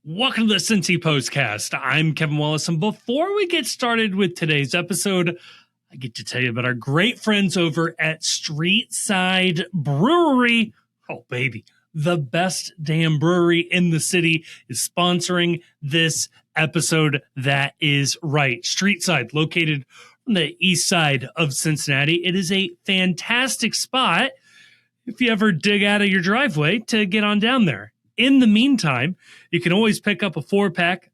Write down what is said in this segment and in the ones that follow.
Welcome to the Cincy Postcast. I'm Kevin Wallace, and before we get started with today's episode, I get to tell you about our great friends over at Streetside Brewery. Oh, baby, the best damn brewery in the city is sponsoring this episode. That is right. Streetside, located on the east side of Cincinnati. It is a fantastic spot if you ever dig out of your driveway to get on down there. In the meantime, you can always pick up a 4-pack,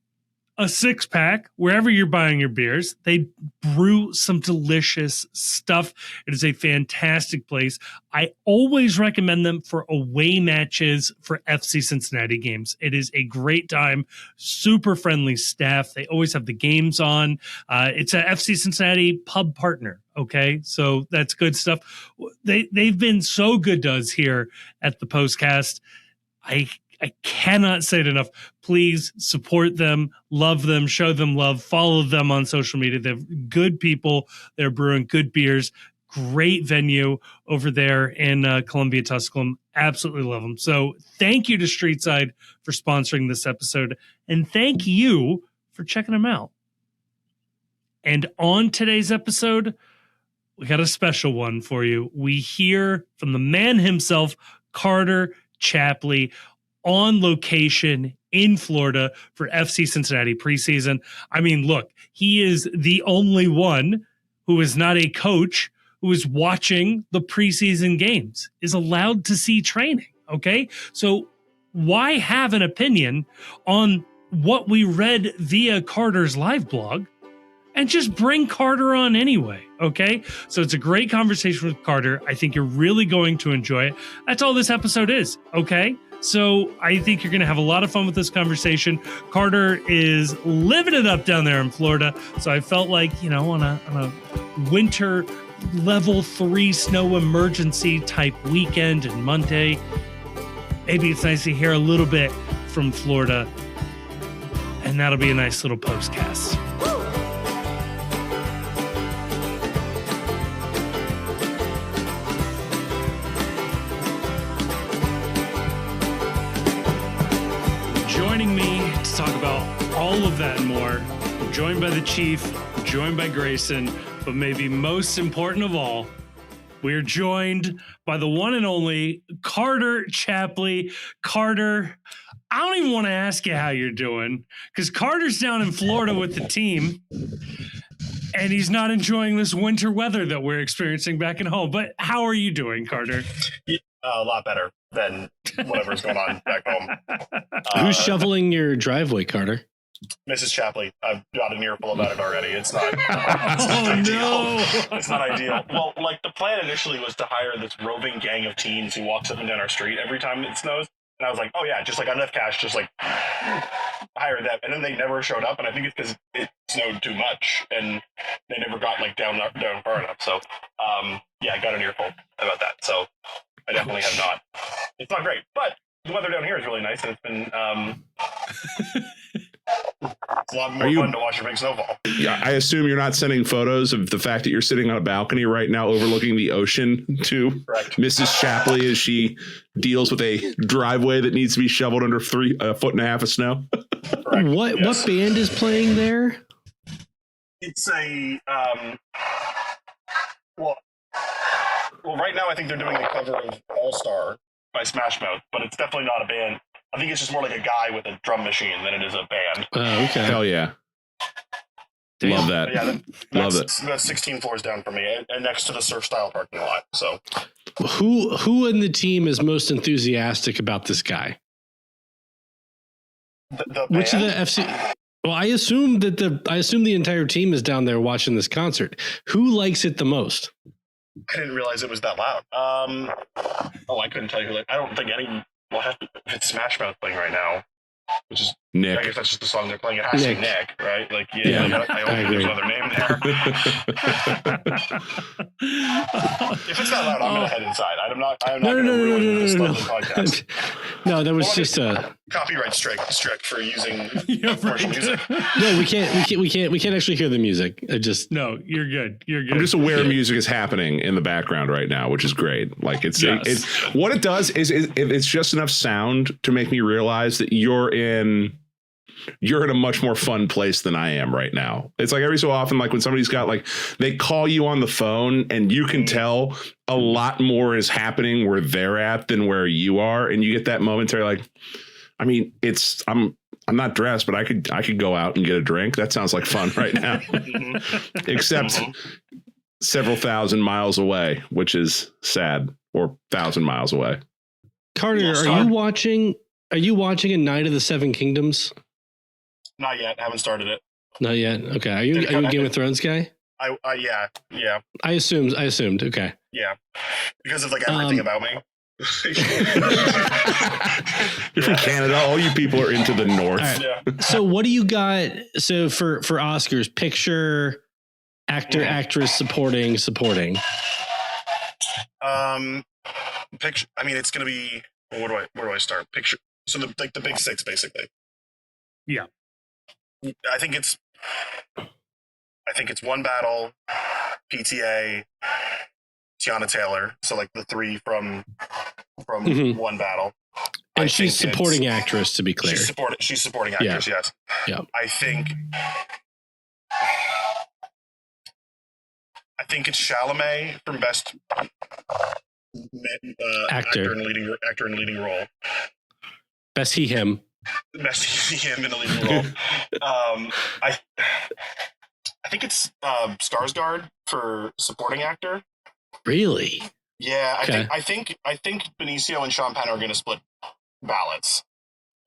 a 6-pack, wherever you're buying your beers. They brew some delicious stuff. It is a fantastic place. I always recommend them for away matches for FC Cincinnati games. It is a great time, super friendly staff. They always have the games on. It's a FC Cincinnati pub partner. Okay, so that's good stuff. They've been so good to us here at the Postcast. I cannot say it enough. Please support them, love them, show them love, follow them on social media. They're good people. They're brewing good beers. Great venue over there in Columbia, Tusculum. Absolutely love them. So thank you to Streetside for sponsoring this episode. And thank you for checking them out. And on today's episode, we got a special one for you. We hear from the man himself, Carter Chapley, on location in Florida for FC Cincinnati preseason. I mean, look, he is the only one who is not a coach who is watching the preseason games, is allowed to see training, okay? So why have an opinion on what we read via Carter's live blog and just bring Carter on anyway, okay? So it's a great conversation with Carter. I think you're really going to enjoy it. That's all this episode is, okay? So I think you're going to have a lot of fun with this conversation. Carter is living it up down there in Florida. So I felt like, on a winter level 3 snow emergency type weekend and Monday, maybe it's nice to hear a little bit from Florida. And that'll be a nice little postcast. Joining me to talk about all of that and more, I'm joined by the Chief, joined by Grayson, but maybe most important of all, we're joined by the one and only Carter Chapley. Carter, I don't even want to ask you how you're doing, because Carter's down in Florida with the team, and he's not enjoying this winter weather that we're experiencing back at home. But how are you doing, Carter? Yeah, a lot better than whatever's going on back home. Who's shoveling your driveway, Carter? Mrs. Chapley. I've got an earful about it already. It's not. It's not ideal. Well, like the plan initially was to hire this roving gang of teens who walks up and down our street every time it snows. And I was like, oh yeah, just like on enough cash, just like hire them. And then they never showed up. And I think it's because it snowed too much and they never got like down far enough. So yeah, I got an earful about that. So I definitely have not. It's not great, but the weather down here is really nice, and it's been it's a lot more fun to watch a big snowfall. Yeah, I assume you're not sending photos of the fact that you're sitting on a balcony right now overlooking the ocean to Correct. Mrs. Chapley as she deals with a driveway that needs to be shoveled under 1.5 foot of snow. Correct. What band is playing there? It's a well, right now I think they're doing a cover of All Star by Smash Mouth, but it's definitely not a band. I think it's just more like a guy with a drum machine than it is a band. Oh, okay. Hell yeah. Love that. Yeah, Love it. That's 16 floors down for me, and next to the surf style parking lot. So, Who in the team is most enthusiastic about this guy? the Which of band? the FC? Well, I assume the entire team is down there watching this concert. Who likes it the most? I didn't realize it was that loud. I couldn't tell you. I don't think any. Well, if it's Smash Mouth playing right now, which is Nick. I guess that's just the song they're playing. It has to be Nick, right? Like, Yeah, I hope agree. there's another name there. If it's that loud, I'm gonna head inside. I'm not gonna ruin this lovely podcast. No, that was just a Copyright strike for using Yeah, commercial right. music. no. We can't actually hear the music. No, you're good. You're good. I'm just aware music is happening in the background right now, which is great. Like it's what it does is it's just enough sound to make me realize that you're in you're in a much more fun place than I am right now. It's like every so often, like when somebody's got like, they call you on the phone and you can tell a lot more is happening where they're at than where you are. And you get that momentary, like, I mean, I'm not dressed, but I could go out and get a drink. That sounds like fun right now, except several thousand miles away, which is sad, or 1,000 miles away. Carter, are you watching A Night of the Seven Kingdoms? Not yet. Haven't started it. Not yet. Okay. Are you a Game of Thrones guy? Yeah. I assumed. Okay. Yeah. Because of like everything about me. You're from Canada. All you people are into the north. Right. Yeah. So what do you got? So for Oscars, picture, actor, actress, supporting. Picture. I mean, it's gonna be. Well, where do I start? Picture. So the big six, basically. Yeah. I think it's One Battle, PTA, Tiana Taylor. So like the three from One Battle. And she's supporting actress, to be clear. She's supporting actress. Yes. Yeah. I think it's Chalamet from best actor in leading role. Best he him. Best him in a leading role. I think it's Skarsgård for supporting actor. Really? Yeah, Okay. I think Benicio and Sean Penn are going to split ballots,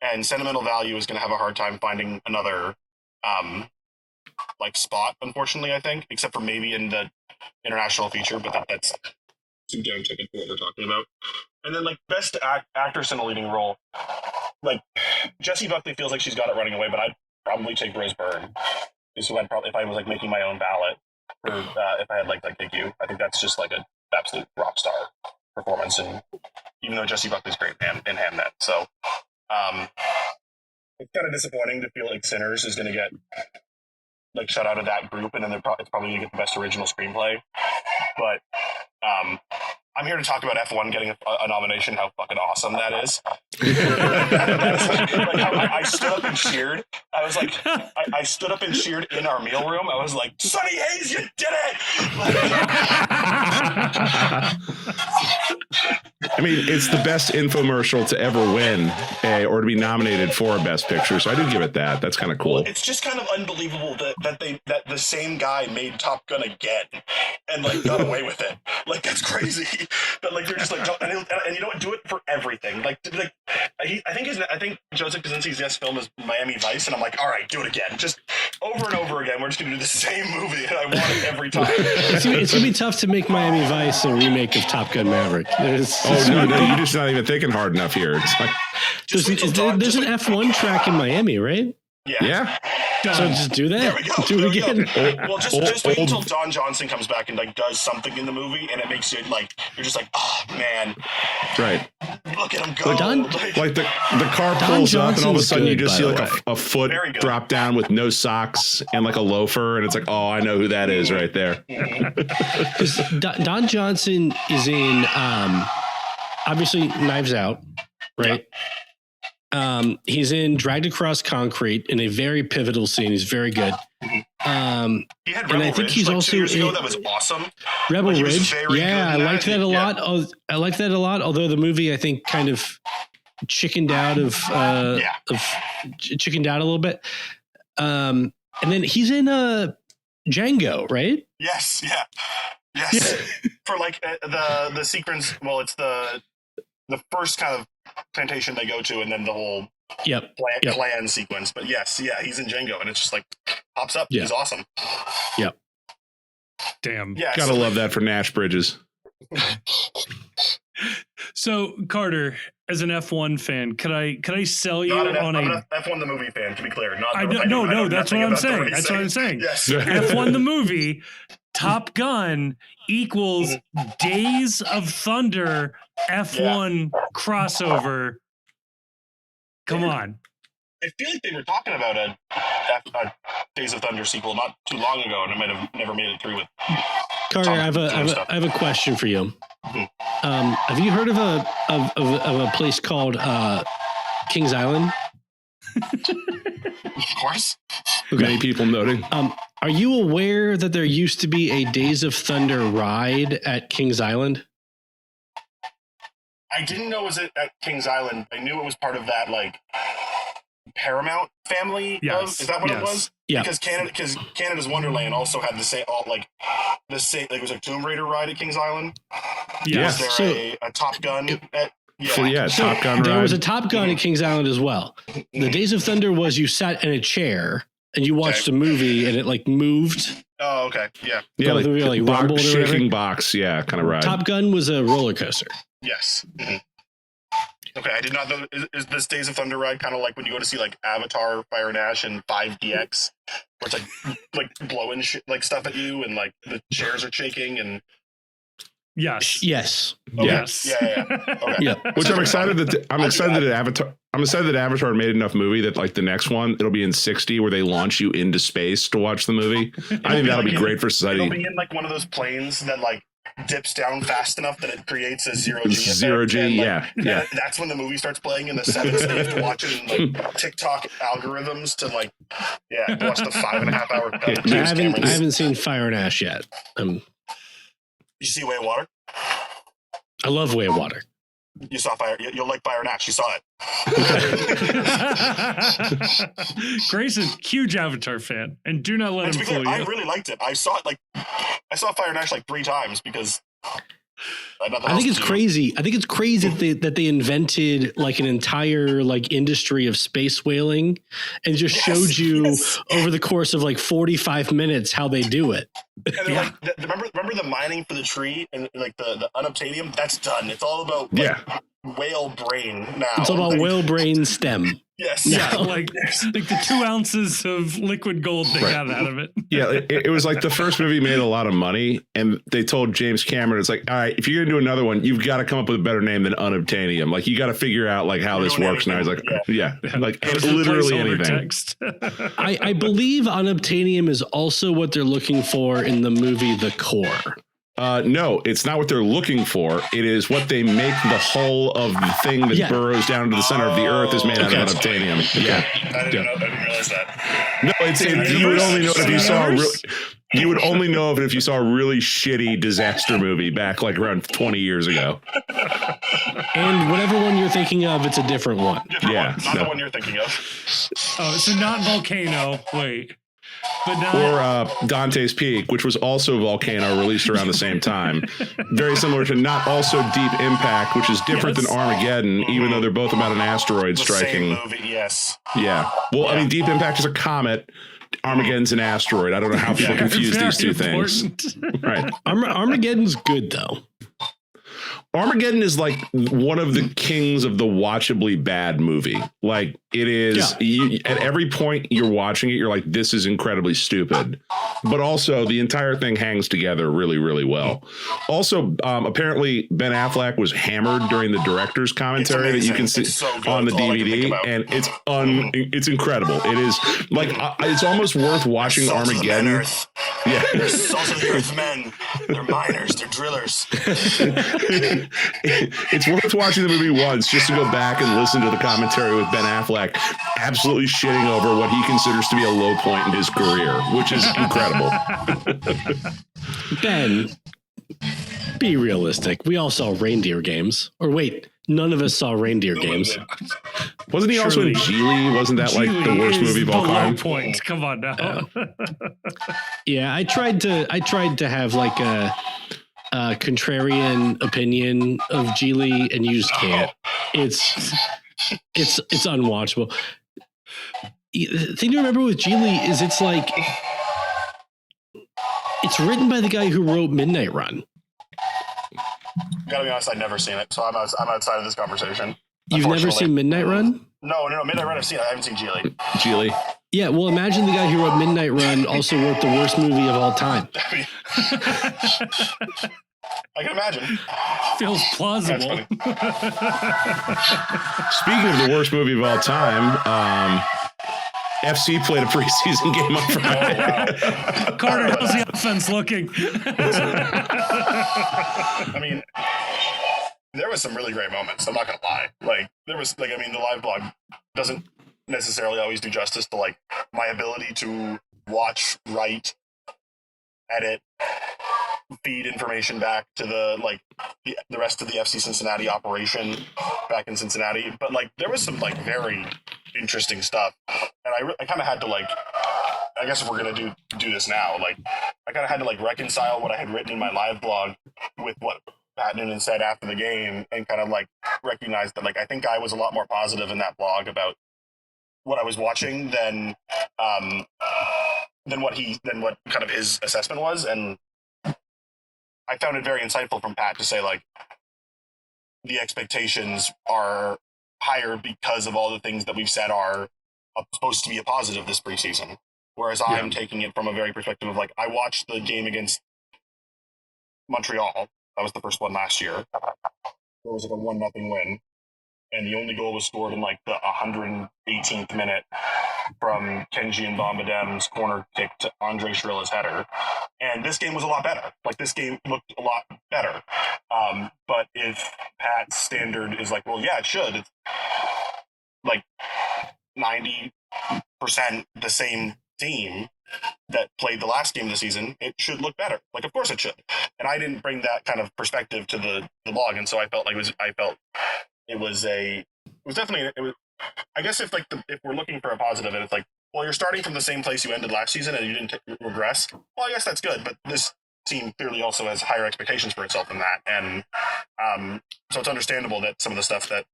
and Sentimental Value is going to have a hard time finding another like spot. Unfortunately, I think, except for maybe in the international feature, but that's too damn ticket for what we're talking about. And then like best actress in a leading role, like Jessie Buckley feels like she's got it running away, but I'd probably take Rose Byrne. Is who I'd probably, if I was like making my own ballot, or if I had like you. I think that's just like an absolute rock star performance, and even though Jessie Buckley's great in Hamnet, so it's kind of disappointing to feel like Sinners is going to get like shut out of that group, and then it's probably going to get the best original screenplay. But I'm here to talk about F1 getting a nomination. How fucking awesome that is! I stood up and cheered. I was like, I stood up and cheered in our meal room. I was like, Sonny Hayes, you did it! I mean, it's the best infomercial to ever win or to be nominated for a Best Picture. So I do give it that. That's kind of cool. Well, it's just kind of unbelievable that the same guy made Top Gun again and like got away with it. Like that's crazy. But like they're just like, and you don't do it for everything. Like I think Joseph Kosinski's next film is Miami Vice, and I'm like, all right, do it again, just over and over again. We're just gonna do the same movie, and I want it every time. It's gonna be tough to make Miami Vice a remake of Top Gun Maverick. No, you're just not even thinking hard enough here. It's like there's an F1 track in Miami, right? Yeah. So just do that. Do it again. Well, just wait until Don Johnson comes back and like does something in the movie, and it makes you like you're just like, oh man, right? Look at him go! Like the car pulls up, and all of a sudden you just see like a foot drop down with no socks and like a loafer, and it's like, oh, I know who that is right there. Because Don Johnson is in obviously Knives Out, right? Yeah. He's in Dragged Across Concrete in a very pivotal scene. He's very good. He had Rebel and I think Ridge, he's like also 2 years ago. That was awesome. Rebel Ridge. Yeah, I liked that a lot. I liked that a lot. Although the movie, I think, kind of chickened out chickened out a little bit. And then he's in Django, right? Yes. Yeah. Yes. For like the sequence. Well, it's the first kind of plantation they go to, and then the whole clan sequence. But yes, yeah, he's in Django, and it's just like pops up. He's awesome. Yep. Damn. Yeah, gotta love that for Nash Bridges. So Carter, as an F1 fan, could I sell you on I'm an F1 the movie fan, to be clear. Not no, that's what I'm saying. That's what I'm saying. Yes. F1 the movie, Top Gun equals Days of Thunder F1 crossover. Come on. I feel like they were talking about a Days of Thunder sequel not too long ago, and it might have never made it through with. Carter, I have a question for you. Mm-hmm. Have you heard of a place called Kings Island? Of course. Many people noting. Are you aware that there used to be a Days of Thunder ride at Kings Island? I didn't know it was at Kings Island. I knew it was part of that like Paramount family. Yes. Is that what it was? Yeah. Because Canada's Wonderland also had the same it was a Tomb Raider ride at Kings Island. Yes. Was there a Top Gun at Top Gun There ride. was a Top Gun at Kings Island as well. The Days of Thunder was you sat in a chair and you watched a movie and it like moved. Oh, okay. Yeah. Yeah, like, like rumbled or shaking whatever. box, kind of ride. Top Gun was a roller coaster. Yes. Mm-hmm. Okay, I did not know. Is this Days of Thunder ride kind of like when you go to see like Avatar, Fire and Ash, and 5DX, where it's like blowing like stuff at you and like the chairs are shaking and. Yes. Yes. Okay. Yes. Yeah. Okay. Yeah. Which I'm excited that Avatar. I'm excited that Avatar made enough movie that like the next one it'll be in 60 where they launch you into space to watch the movie. I think that'll be great for society. It'll be in like one of those planes that like dips down fast enough that it creates a zero G. Zero G, and, like, yeah. That's when the movie starts playing in the 7th. So you have to watch it in like TikTok algorithms to like watch the 5.5 hour. I haven't seen Fire and Ash yet. You see Way of Water? I love Way of Water. You saw Fire. You'll like Fire and Ash. You saw it. Grayson, huge Avatar fan, and do not let him fool you. I really liked it. I saw Fire and Ash like 3 times because I think it's crazy. I think it's crazy that they invented like an entire like industry of space whaling and just showed you over the course of like 45 minutes how they do it. And like, remember the mining for the tree and like the unobtainium? That's done. It's all about whale brain now. It's all about whale brain stem. Yes. Yeah, like the 2 ounces of liquid gold they got out of it. Yeah, it was like the first movie made a lot of money, and they told James Cameron, it's like, all right, if you're gonna do another one, you've got to come up with a better name than unobtainium. Like, you got to figure out like how this works now. He's like, like literally anything. Text. I believe unobtainium is also what they're looking for in the movie The Core. No, it's not what they're looking for. It is what they make the hull of the thing that burrows down to the center of the earth is made out of unobtainium. Yeah. I didn't realize that. No, you would only know it if you saw you would only know of it if you saw a really shitty disaster movie back like around 20 years ago. And whatever one you're thinking of, it's a different one. Not the one you're thinking of. Oh, so not Volcano. Wait. But not, or Dante's Peak, which was also Volcano, released around the same time. Very similar to not also Deep Impact, which is different than Armageddon, even though they're both about an asteroid striking. Same movie, yes. Yeah. Well, I mean, Deep Impact is a comet. Armageddon's an asteroid. I don't know how people confuse these two things. Right. Armageddon's good though. Armageddon is like one of the kings of the watchably bad movie. Like it is at every point you're watching it, you're like, this is incredibly stupid. But also the entire thing hangs together really, really well. Also, apparently Ben Affleck was hammered during the director's commentary that you can see on the DVD. And it's incredible. It is like, it's almost worth watching Armageddon. Yeah. They're salt of the earth men. They're miners. They're drillers. It's worth watching the movie once just to go back and listen to the commentary with Ben Affleck absolutely shitting over what he considers to be a low point in his career, which is incredible. Ben, be realistic. We all saw Reindeer Games. Or wait, none of us saw Reindeer Games. Wasn't he also in Geely? Wasn't that like the worst movie of all time? Point. Come on now. Yeah, I tried to have like a contrarian opinion of Geely, and you just can't. It's unwatchable. The thing to remember with Geely is it's written by the guy who wrote Midnight Run. Gotta be honest, I've never seen it, so I'm outside of this conversation. You've never seen Midnight Run? No, Midnight Run I've seen. I haven't seen Geely. Geely. Yeah, well, imagine the guy who wrote Midnight Run also wrote the worst movie of all time. I can imagine. Feels plausible. Speaking of the worst movie of all time, FC played a preseason game on Friday. Oh, wow. Carter, how's the offense looking? I mean, there was some really great moments. I'm not gonna lie. Like there was, like, I mean, the live blog doesn't necessarily always do justice to like my ability to watch, write, edit, feed information back to the rest of the FC Cincinnati operation back in Cincinnati. But like there was some like very interesting stuff, and I kind of had to like, I guess if we're gonna do this now, like I kind of had to like reconcile what I had written in my live blog with what Pat Noonan said after the game, and kind of like recognize that like I think I was a lot more positive in that blog about what I was watching than what kind of his assessment was. And I found it very insightful from Pat to say like the expectations are higher because of all the things that we've said are supposed to be a positive this preseason. Whereas I'm taking it from a very perspective of like, I watched the game against Montreal. That was the first one last year. There was like a 1-0 win. And the only goal was scored in like the 118th minute from Kenji and Bombadem's corner kick to Andre Shrilla's header. And this game was a lot better. Like this game looked a lot better. But if Pat's standard is like, well, yeah, it should. It's like 90% the same team that played the last game of the season, it should look better. Like, of course it should. And I didn't bring that kind of perspective to the blog. And so I felt like it was definitely, I guess if we're looking for a positive and it's like, well, you're starting from the same place you ended last season and you didn't regress. Well, I guess that's good, but this team clearly also has higher expectations for itself than that. And so it's understandable that some of the stuff that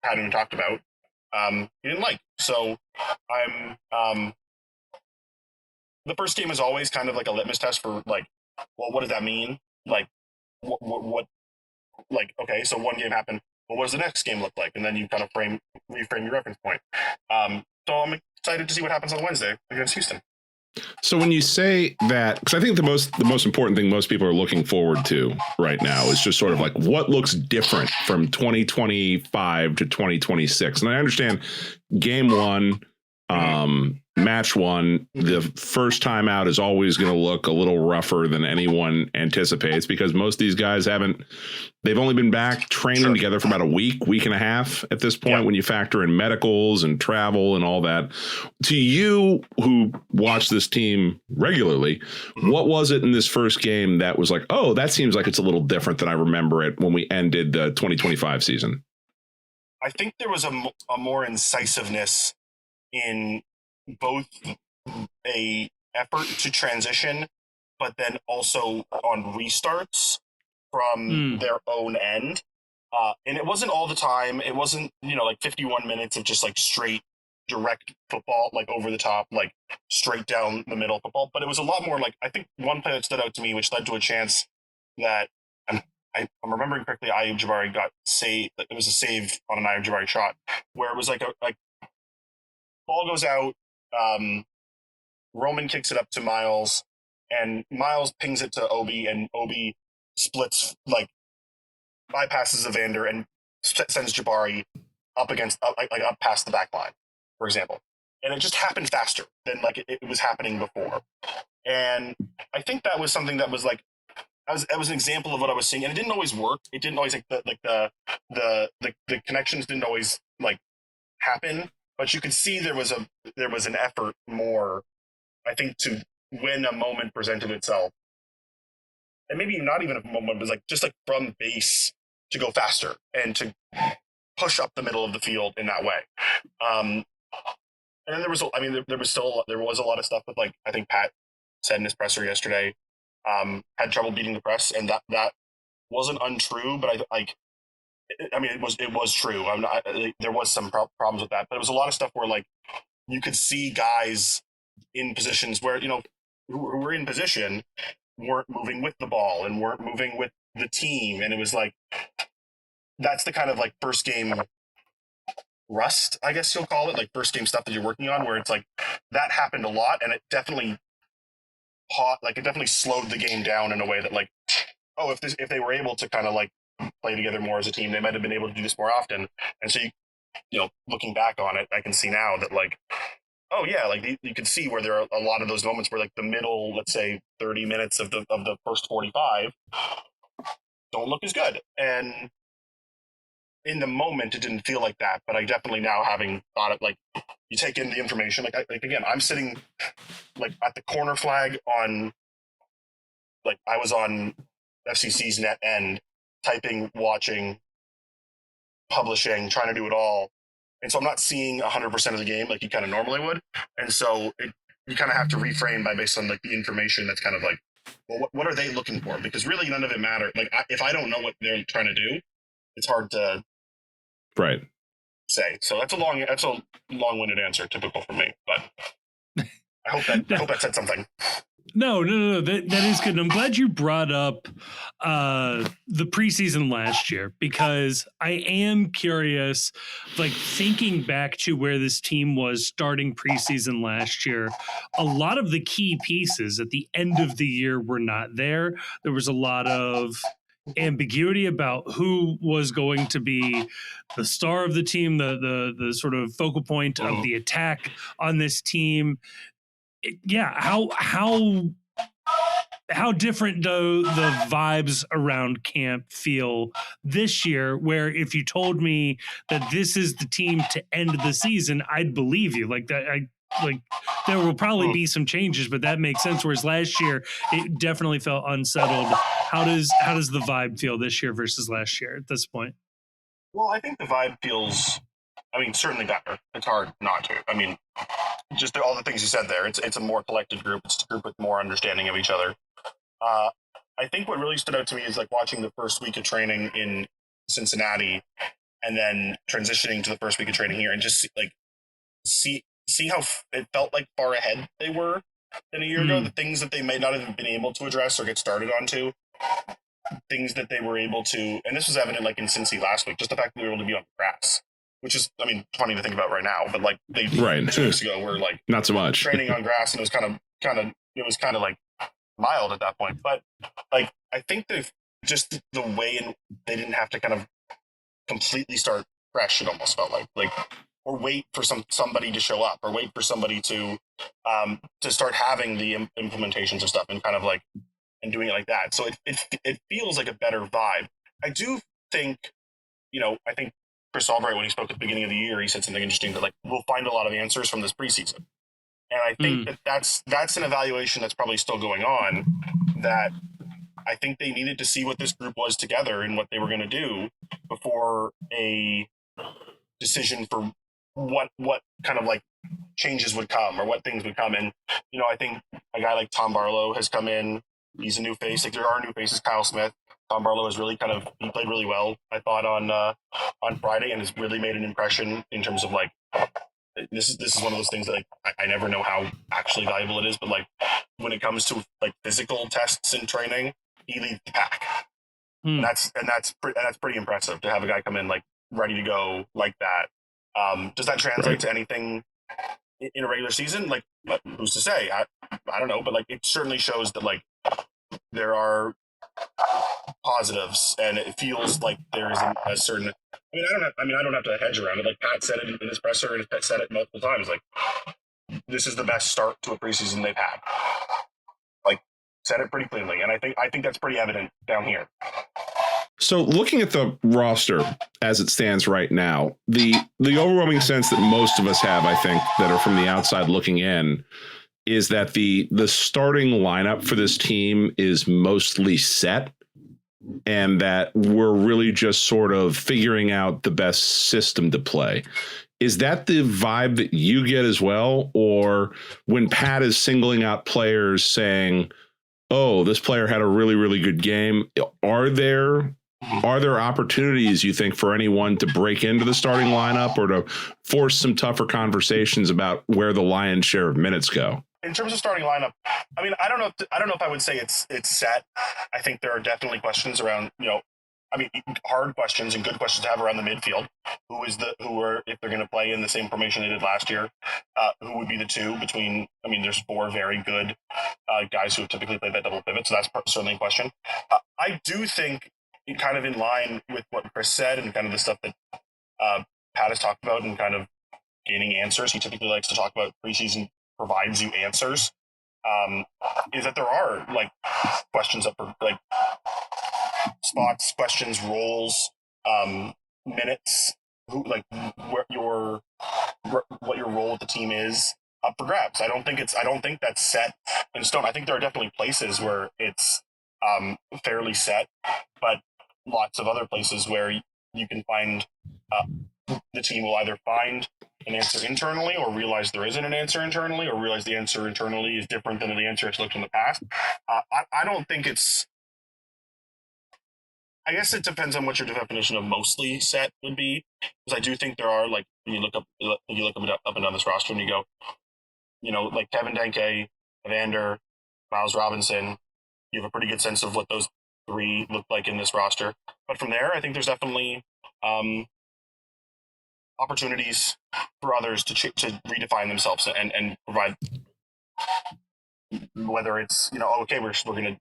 Pat even talked about, he didn't like. So the first game is always kind of like a litmus test for like, well, what does that mean? Like, what like, okay, so one game happened. Well, what does the next game look like? And then you kind of reframe your reference point. So I'm excited to see what happens on Wednesday against Houston. So when you say that, because I think the most important thing most people are looking forward to right now is just sort of like what looks different from 2025 to 2026. And I understand game one, match one, the first time out is always going to look a little rougher than anyone anticipates because most of these guys they've only been back training together for about a week and a half at this point when you factor in medicals and travel and all that. To you who watch this team regularly, what was it in this first game that was like, oh, that seems like it's a little different than I remember it when we ended the 2025 season? I think there was a more incisiveness in both a effort to transition, but then also on restarts from their own end. And it wasn't all the time. It wasn't, like 51 minutes of just like straight direct football, like over the top, like straight down the middle football. But it was a lot more like, I think one play that stood out to me, which led to a chance that I'm remembering correctly, Ayub Jabari got saved. It was a save on an Ayub Jabari shot where it was like ball goes out, Roman kicks it up to Miles, and Miles pings it to Obi, and Obi splits, like bypasses Evander and sends Jabari up past the back line, for example. And it just happened faster than like it was happening before. And I think that was something that was like, that was an example of what I was seeing, and it didn't always work. It didn't always the connections didn't always like happen. But you could see there was an effort more, I think, to when a moment presented itself. And maybe not even a moment, but like just like from base to go faster and to push up the middle of the field in that way. And then there was a lot of stuff with, like, I think Pat said in his presser yesterday, had trouble beating the press, and that wasn't untrue, but it was true. There was some problems with that, but it was a lot of stuff where like you could see guys in positions where, who were in position weren't moving with the ball and weren't moving with the team. And it was like, that's the kind of like first game rust, I guess you'll call it, like first game stuff that you're working on, where it's like that happened a lot, and it definitely slowed the game down in a way that like, oh, if they were able to kind of like play together more as a team, they might have been able to do this more often. And so looking back on it, I can see now that like, oh yeah, like you can see where there are a lot of those moments where like the middle, let's say 30 minutes of the first 45 don't look as good. And in the moment, it didn't feel like that, but I definitely now, having thought it, like, you take in the information, like again, I'm sitting like at the corner flag on, like, I was on FCC's net end, typing, watching, publishing, trying to do it all. And so I'm not seeing 100% of the game like you kind of normally would. And so you kind of have to reframe by based on like the information that's kind of like, well, what are they looking for? Because really none of it matters. Like, if I don't know what they're trying to do, it's hard to say. So that's a long-winded answer, typical for me. But I hope that said something. No. That is good. And I'm glad you brought up the preseason last year, because I am curious, like, thinking back to where this team was starting preseason last year, a lot of the key pieces at the end of the year were not there. There was a lot of ambiguity about who was going to be the star of the team, the sort of focal point of the attack on this team. Yeah, how different do the vibes around camp feel this year, where if you told me that this is the team to end the season, I'd believe you. Like that, there will probably be some changes, but that makes sense. Whereas last year, it definitely felt unsettled. How does the vibe feel this year versus last year at this point? Well, I think the vibe feels, certainly better. It's hard not to. Just all the things you said there. It's a more collected group. It's a group with more understanding of each other. I think what really stood out to me is like watching the first week of training in Cincinnati, and then transitioning to the first week of training here, and just see how it felt like far ahead they were than a year ago. The things that they might not have been able to address or get started onto, things that they were able to, and this was evident like in Cincy last week, just the fact that we were able to be on grass, which is, funny to think about right now, but like they 2 weeks ago were like not so much training on grass, and it was kind of like mild at that point. But like, I think just the way they didn't have to kind of completely start fresh, it almost felt like, or wait for somebody to show up, or wait for somebody to start having the implementations of stuff, and kind of like, and doing it like that. So it feels like a better vibe. I do think, I think Chris Albright, when he spoke at the beginning of the year, he said something interesting that like, we'll find a lot of answers from this preseason. And I think that's an evaluation that's probably still going on, that I think they needed to see what this group was together and what they were going to do before a decision for what kind of like changes would come, or what things would come. And, I think a guy like Tom Barlow has come in. He's a new face. Like, there are new faces. Kyle Smith. Tom Barlow has really he played really well, I thought, on Friday, and has really made an impression in terms of like, this is one of those things that like, I never know how actually valuable it is, but like, when it comes to like physical tests and training, he leads the pack. And that's pretty impressive to have a guy come in like ready to go like that. Does that translate to anything in a regular season? Like, who's to say? I don't know, but like, it certainly shows that like there are positives, and it feels like there is a certain. I don't have to hedge around it. Like Pat said it in his presser, and Pat said it multiple times. Like, this is the best start to a preseason they've had. Like, said it pretty clearly, and I think that's pretty evident down here. So looking at the roster as it stands right now, the overwhelming sense that most of us have, I think, that are from the outside looking in, is that the starting lineup for this team is mostly set, and that we're really just sort of figuring out the best system to play. Is that the vibe that you get as well? Or when Pat is singling out players saying, oh, this player had a really, really good game, are there opportunities, you think, for anyone to break into the starting lineup, or to force some tougher conversations about where the lion's share of minutes go? In terms of starting lineup, I don't know if I would say it's set. I think there are definitely questions around, hard questions and good questions to have around the midfield. If they're going to play in the same formation they did last year, who would be the two between, there's four very good guys who have typically played that double pivot. So that's certainly a question. I do think, kind of in line with what Chris said and kind of the stuff that Pat has talked about, and kind of gaining answers. He typically likes to talk about preseason provides you answers, is that there are like questions up for like spots, questions, roles, minutes, what your role with the team is up for grabs. I don't think that's set in stone. I think there are definitely places where it's fairly set, but lots of other places where you can find the team will either find an answer internally or realize there isn't an answer internally or realize the answer internally is different than the answer it's looked in the past. I don't think it's, I guess it depends on what your definition of mostly set would be, because I do think there are, like, when you look up and down this roster and you go, like Kevin Denke, Evander, Miles Robinson, you have a pretty good sense of what those three look like in this roster. But from there, I think there's definitely opportunities for others to redefine themselves and provide, whether it's, okay, we're going to,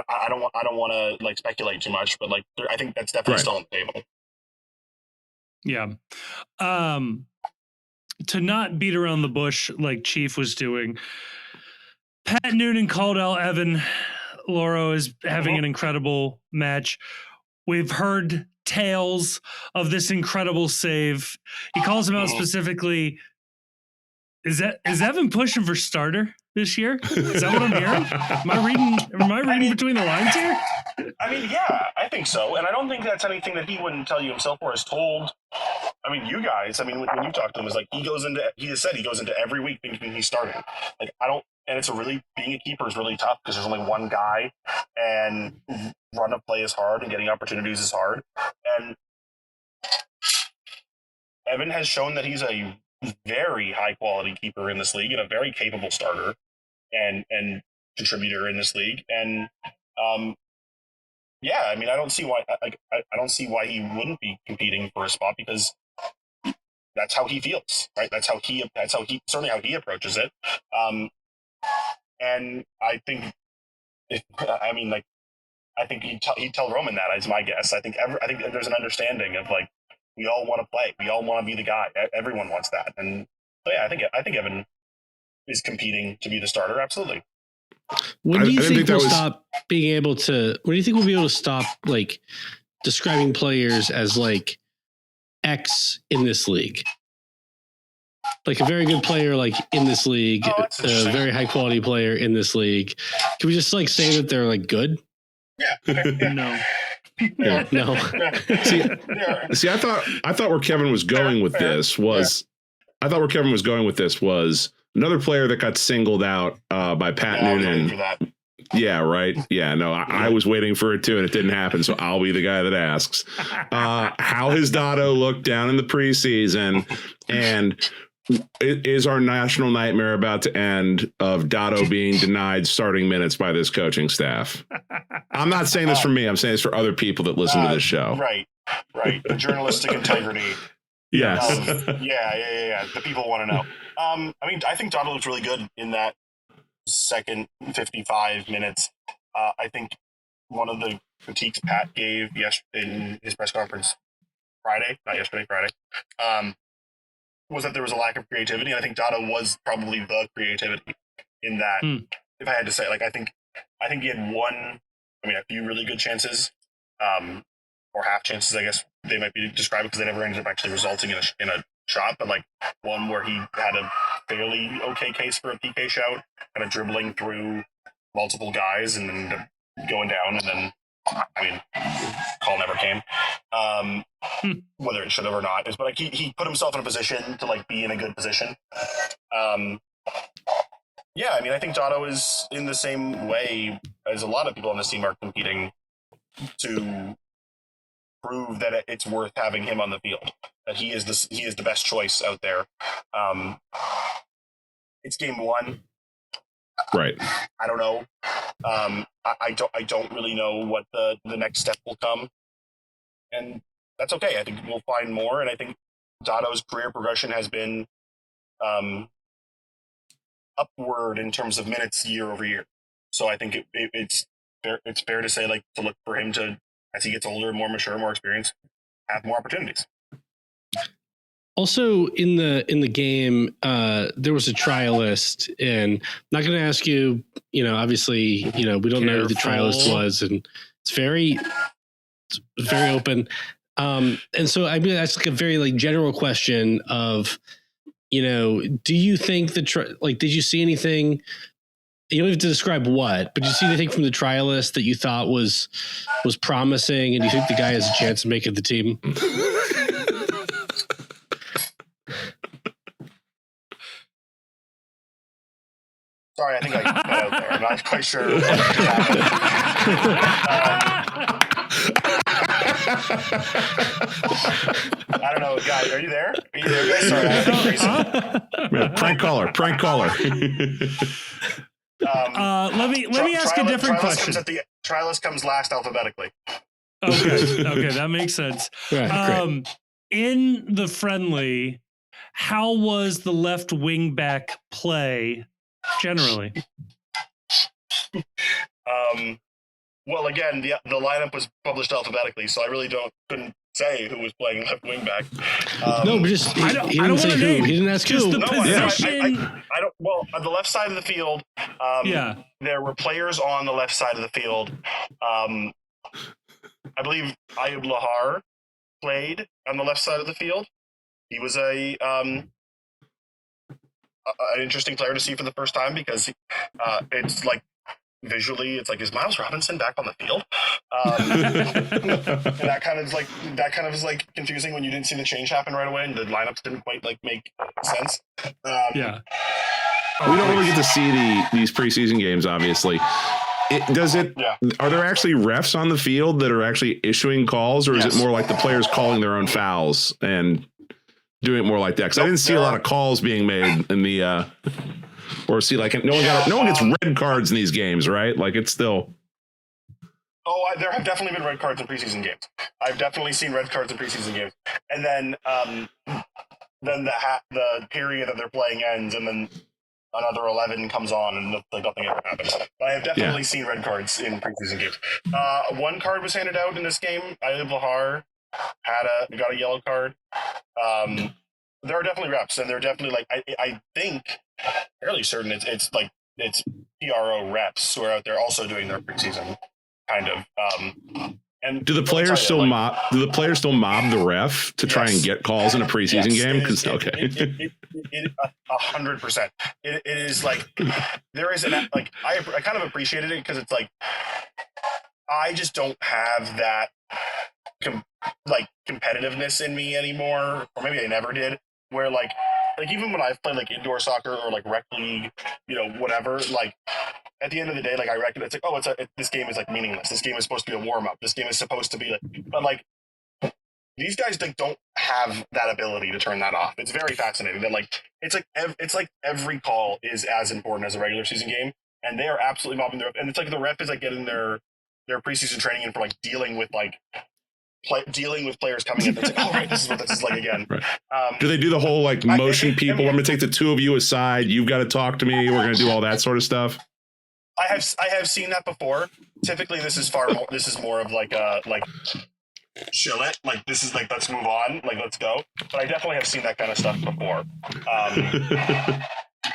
I don't want to like speculate too much, but like I think that's definitely still on the table. Yeah. To not beat around the bush like Chief was doing, Pat Noonan called out Evan Loro is having an incredible match. We've heard tales of this incredible save. He calls him out specifically. Is Evan pushing for starter this year? Is that what I'm hearing? Am I reading between the lines here? I mean, yeah, I think so. And I don't think that's anything that he wouldn't tell you himself or has told. I mean, you guys, when you talk to him, is like he has said he goes into every week thinking he's starting. Like, and it's being a keeper is really tough because there's only one guy and run of play is hard and getting opportunities is hard. And Evan has shown that he's a very high quality keeper in this league and a very capable starter and contributor in this league. And yeah, I mean, I don't see why I don't see why he wouldn't be competing for a spot, because that's how he feels, right? That's certainly how he approaches it. And I think I think he'd tell Roman that, is my guess. I think there's an understanding of, like, we all want to play. We all want to be the guy. Everyone wants that. And so, yeah, I think Evan is competing to be the starter. Absolutely. When do you think we'll stop being able to? When do you think we'll be able to stop, like, describing players as, like, X in this league? Like a very good player, like, in this league, a very high quality player in this league. Can we just, like, say that they're, like, good? Yeah. Okay, yeah. No. Yeah. No. See, I thought where Kevin was going with this was, another player that got singled out by Pat Noonan. For that. Yeah, right. Yeah, no, I was waiting for it too, and it didn't happen. So I'll be the guy that asks. How has Dotto looked down in the preseason, and is our national nightmare about to end of Dotto being denied starting minutes by this coaching staff? I'm not saying this for me. I'm saying this for other people that listen to this show. Right. The journalistic integrity. Yes. Yeah. The people want to know. I mean, I think Dotto looked really good in that second 55 minutes. I think one of the critiques Pat gave in his press conference Friday, was that there was a lack of creativity. And I think Dotto was probably the creativity in that. If I had to say, like, I think he had a few really good chances, or half chances, I guess they might be described, because they never ended up actually resulting in a shot. But, like, one where he had a fairly okay case for a PK shout, kind of dribbling through multiple guys and then going down, and then, I mean, call never came. Whether it should have or not is, but, like, he put himself in a position to, like, be in a good position. Yeah, I mean, I think Dotto is in the same way as a lot of people on this team are competing to prove that it's worth having him on the field, that he is the best choice out there. It's game one. Right. I don't know. I don't really know what the next step will come, and that's okay. I think we'll find more, and I think Dotto's career progression has been upward in terms of minutes year over year. So I think it's fair to say, like, to look for him to, as he gets older, more mature, more experienced, have more opportunities. Also in the game, there was a trialist, and I'm not going to ask you, obviously, we don't know who the trialist was, and it's very open. And so, I mean, that's like a very like general question of, do you think did you see anything? You don't have to describe what, but did you see anything from the trial list that you thought was promising, and do you think the guy has a chance to make it the team? Sorry, I think I cut out there. I'm not quite sure. I don't know, guys. Are you there? Are you there, guys? Sorry, I think Grayson. Prank caller. Let me ask a different question. Trial list comes last alphabetically. Okay, that makes sense. Right, in the friendly, how was the left wing back play generally? Well, again, the lineup was published alphabetically, so I really couldn't say who was playing left wing back. No, but just he didn't say who. He didn't ask just who. the position. I don't. Well, on the left side of the field, there were players on the left side of the field. I believe Ayub Lahar played on the left side of the field. He was an interesting player to see for the first time because it's like visually, it's like, is Miles Robinson back on the field? that kind of is like confusing when you didn't see the change happen right away and the lineups didn't quite like make sense. We don't really get to see these preseason games, obviously. Are there actually refs on the field that are actually issuing calls, or is it more like the players calling their own fouls and doing it more like that? Because I didn't see a lot of calls being made in the or see like no one gets red cards in these games, right? Like it's still. There have definitely been red cards in preseason games. I've definitely seen red cards in preseason games, and then the period that they're playing ends, and then another 11 comes on, and like nothing ever happens. But I have definitely seen red cards in preseason games. One card was handed out in this game. Ayub Lahar got a yellow card. There are definitely reps, and they're definitely like I think fairly certain it's PRO reps who are out there also doing their preseason kind of. And do the players still mob? Do the players still mob the ref to try and get calls in a preseason game? Because 100%. It is like there is I kind of appreciated it because it's like I just don't have that competitiveness in me anymore, or maybe I never did. Where like even when I've played like indoor soccer or like rec league, whatever, like at the end of the day, like I reckon it's like, this game is like meaningless. This game is supposed to be a warm up. This game is supposed to be like, but like these guys don't have that ability to turn that off. It's very fascinating that like it's like every call is as important as a regular season game, and they are absolutely mobbing their. And it's like the ref is like getting their preseason training in for like dealing with players coming in. It's like, oh right, this is what this is like again. Right. Do they do the whole like motion people? I'm going to take the two of you aside. You've got to talk to me. We're going to do all that sort of stuff. I have seen that before. Typically, this is more of like chill it. Like this is like let's move on. Like let's go. But I definitely have seen that kind of stuff before.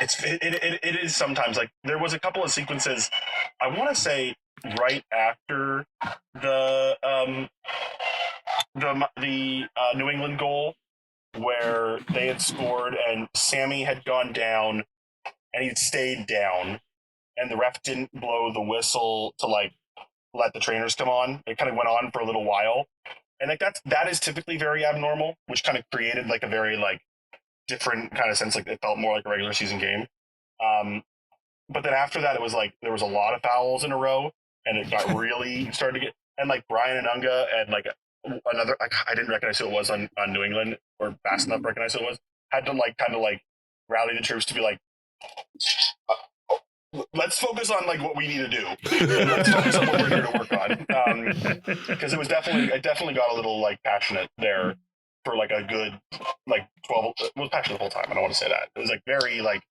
It is sometimes like there was a couple of sequences. I want to say right after the New England goal where they had scored and Sammy had gone down and he'd stayed down and the ref didn't blow the whistle to like let the trainers come on. It kind of went on for a little while. And like that is typically very abnormal, which kind of created like a very like different kind of sense. Like it felt more like a regular season game. But then after that, it was like there was a lot of fouls in a row and it got really started to get, and like Brian Anunga and like another, I didn't recognize who it was on New England or fast enough to recognize who it was, had to like kind of like rally the troops to be like, let's focus on like what we need to do. Let's focus on what we're here to work on. Because it definitely got a little like passionate there for like a good like 12. It was passionate the whole time. I don't want to say that. It was like very like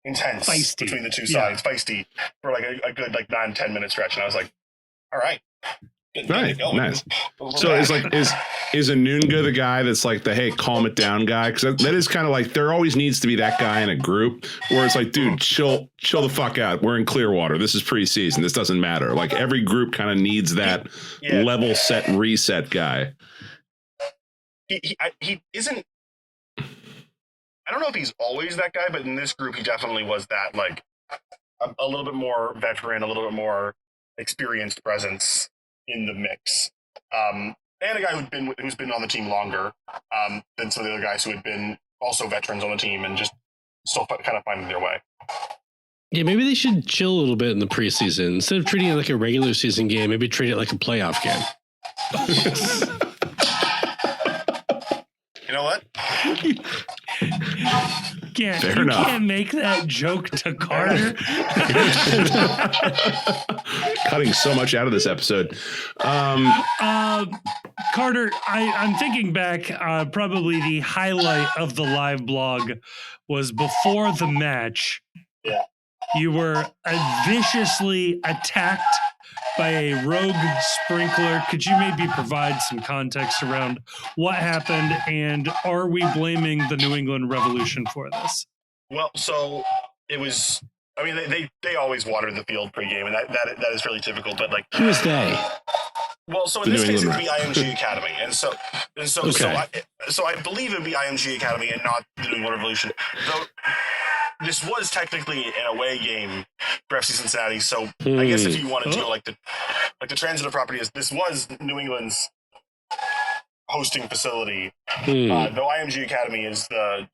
intense feisty between the two sides, feisty for like a good like 9-10 minute stretch. And I was like, all right, Nice. So is Anunga the guy that's like the hey, calm it down guy? Because that is kind of like there always needs to be that guy in a group where it's like, dude, chill the fuck out. We're in Clearwater. This is preseason. This doesn't matter. Like every group kind of needs that level set reset guy. He isn't. I don't know if he's always that guy, but in this group, he definitely was that. Like a little bit more veteran, a little bit more experienced presence in the mix, and a guy who's been on the team longer than some of the other guys who had been also veterans on the team and just still kind of finding their way. Yeah, maybe they should chill a little bit in the preseason instead of treating it like a regular season game. Maybe treat it like a playoff game. You know what? You can't make that joke to Carter. Cutting so much out of this episode. Carter, I'm thinking back, probably the highlight of the live blog was before the match. Yeah. You were viciously attacked by a rogue sprinkler. Could you maybe provide some context around what happened, and are we blaming the New England Revolution for this? Well, so it was. I mean, they always watered the field pregame, and that is really typical. But like, who is they? Well, so in this case, it would be IMG Academy, so I believe it would be IMG Academy and not the New England Revolution. Though this was technically an away game for FC Cincinnati, so I guess if you wanted to go like the transitive property is, this was New England's hosting facility. Though IMG Academy is the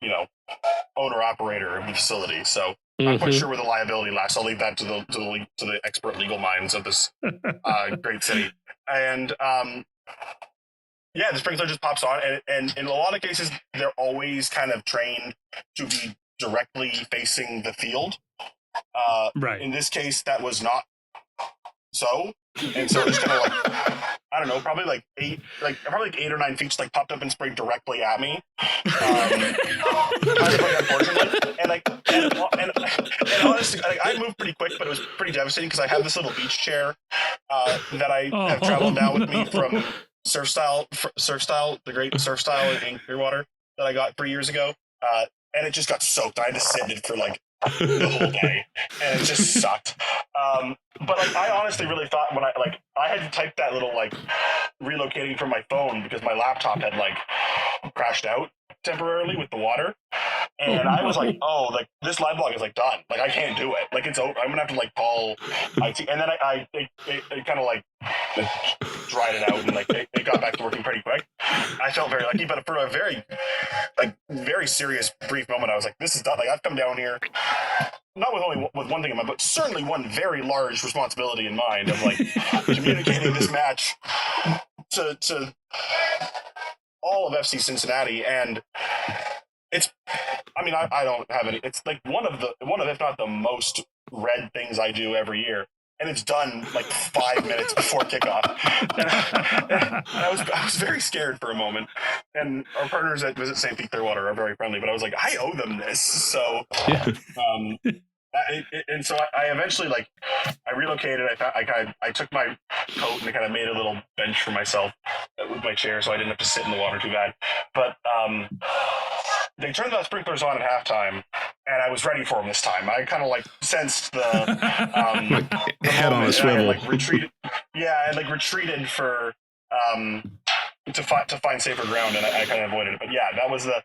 owner operator of the facility, so I'm not quite sure where the liability lies. I'll leave that to the expert legal minds of this great city. And the sprinkler just pops on, and in a lot of cases, they're always kind of trained to be directly facing the field. Right. In this case, that was not so, and so it's kind of like, I don't know, probably like 8 or 9 feet just like popped up and sprayed directly at me. Unfortunately, and honestly, I moved pretty quick, but it was pretty devastating because I have this little beach chair that I have traveled down with me from Surf Style, the great Surf Style in Clearwater that I got 3 years ago, and it just got soaked. I had to sit in it for like the whole day, and it just sucked. But like, I honestly really thought when I had to type that little like relocating from my phone because my laptop had like crashed out temporarily with the water, and I was like, oh, like this live blog is like done. Like I can't do it. Like it's over. I'm gonna have to like call IT, and then it kind of like dried it out, and like it got back to working pretty quick. I felt very lucky, but for a very serious brief moment, I was like, this is done. Like I've come down here not with one thing in mind, but certainly one very large responsibility in mind of like communicating this match to all of FC Cincinnati, and it's. I mean, I don't have any. It's like one of if not the most read things I do every year, and it's done like 5 minutes before kickoff. And I was very scared for a moment. And our partners at Visit St. Pete Clearwater are very friendly, but I was like, I owe them this. So, and so I eventually I relocated. I took my coat and I kind of made a little bench for myself with my chair, so I didn't have to sit in the water too bad. But they turned the sprinklers on at halftime, and I was ready for them this time. I kind of sensed the head on a swivel. I retreated. Yeah, I retreated for to find safer ground, and I kind of avoided it. But yeah, it was a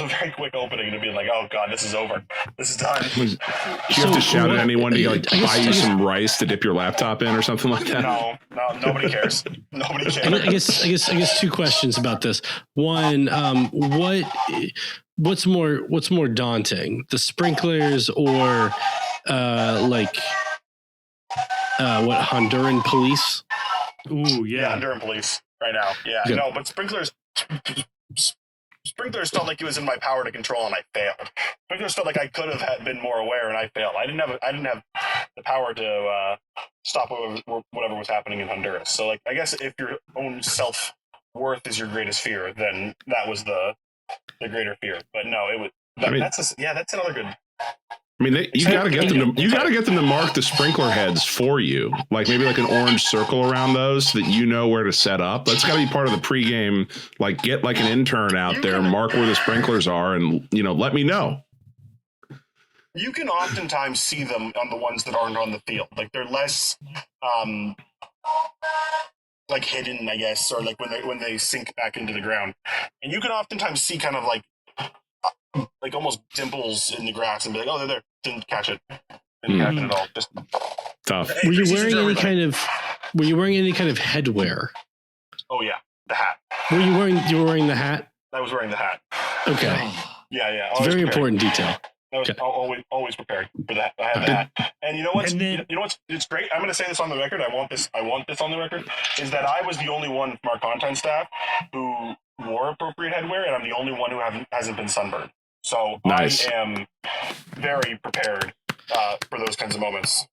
very quick opening to be like, oh god, this is over. This is done. Do you have to shout at anyone to buy you some rice to dip your laptop in or something like that? No, nobody cares. Nobody cares. I guess two questions about this. One, what's more daunting, the sprinklers or Honduran police? Ooh, yeah, Honduran police right now. Yeah, good. No, but sprinklers felt like it was in my power to control, and I failed. Sprinklers felt like I could have been more aware, and I failed. I didn't have the power to stop whatever was happening in Honduras. So I guess if your own self-worth is your greatest fear, then that was the greater fear. But no, it was. That's another good. I mean, you got to get them to mark the sprinkler heads for you, like maybe like an orange circle around those so that you know where to set up. That's got to be part of the pregame. Like, get like an intern out there, mark where the sprinklers are, and let me know. You can oftentimes see them on the ones that aren't on the field. Like they're less like hidden, I guess, or like when they sink back into the ground. And you can oftentimes see kind of like almost dimples in the grass and be like, oh, they're there. Didn't catch it. Didn't catch it at all. Just tough. Were you wearing any kind of headwear? Oh yeah, the hat. You were wearing the hat? I was wearing the hat. Okay. Yeah. It's a very important detail. I was always prepared for that. I had that. And you know what's it's great. I'm going to say this on the record. I want this on the record. Is that I was the only one from our content staff who wore appropriate headwear, and I'm the only one who hasn't been sunburned. So nice. I am very prepared for those kinds of moments.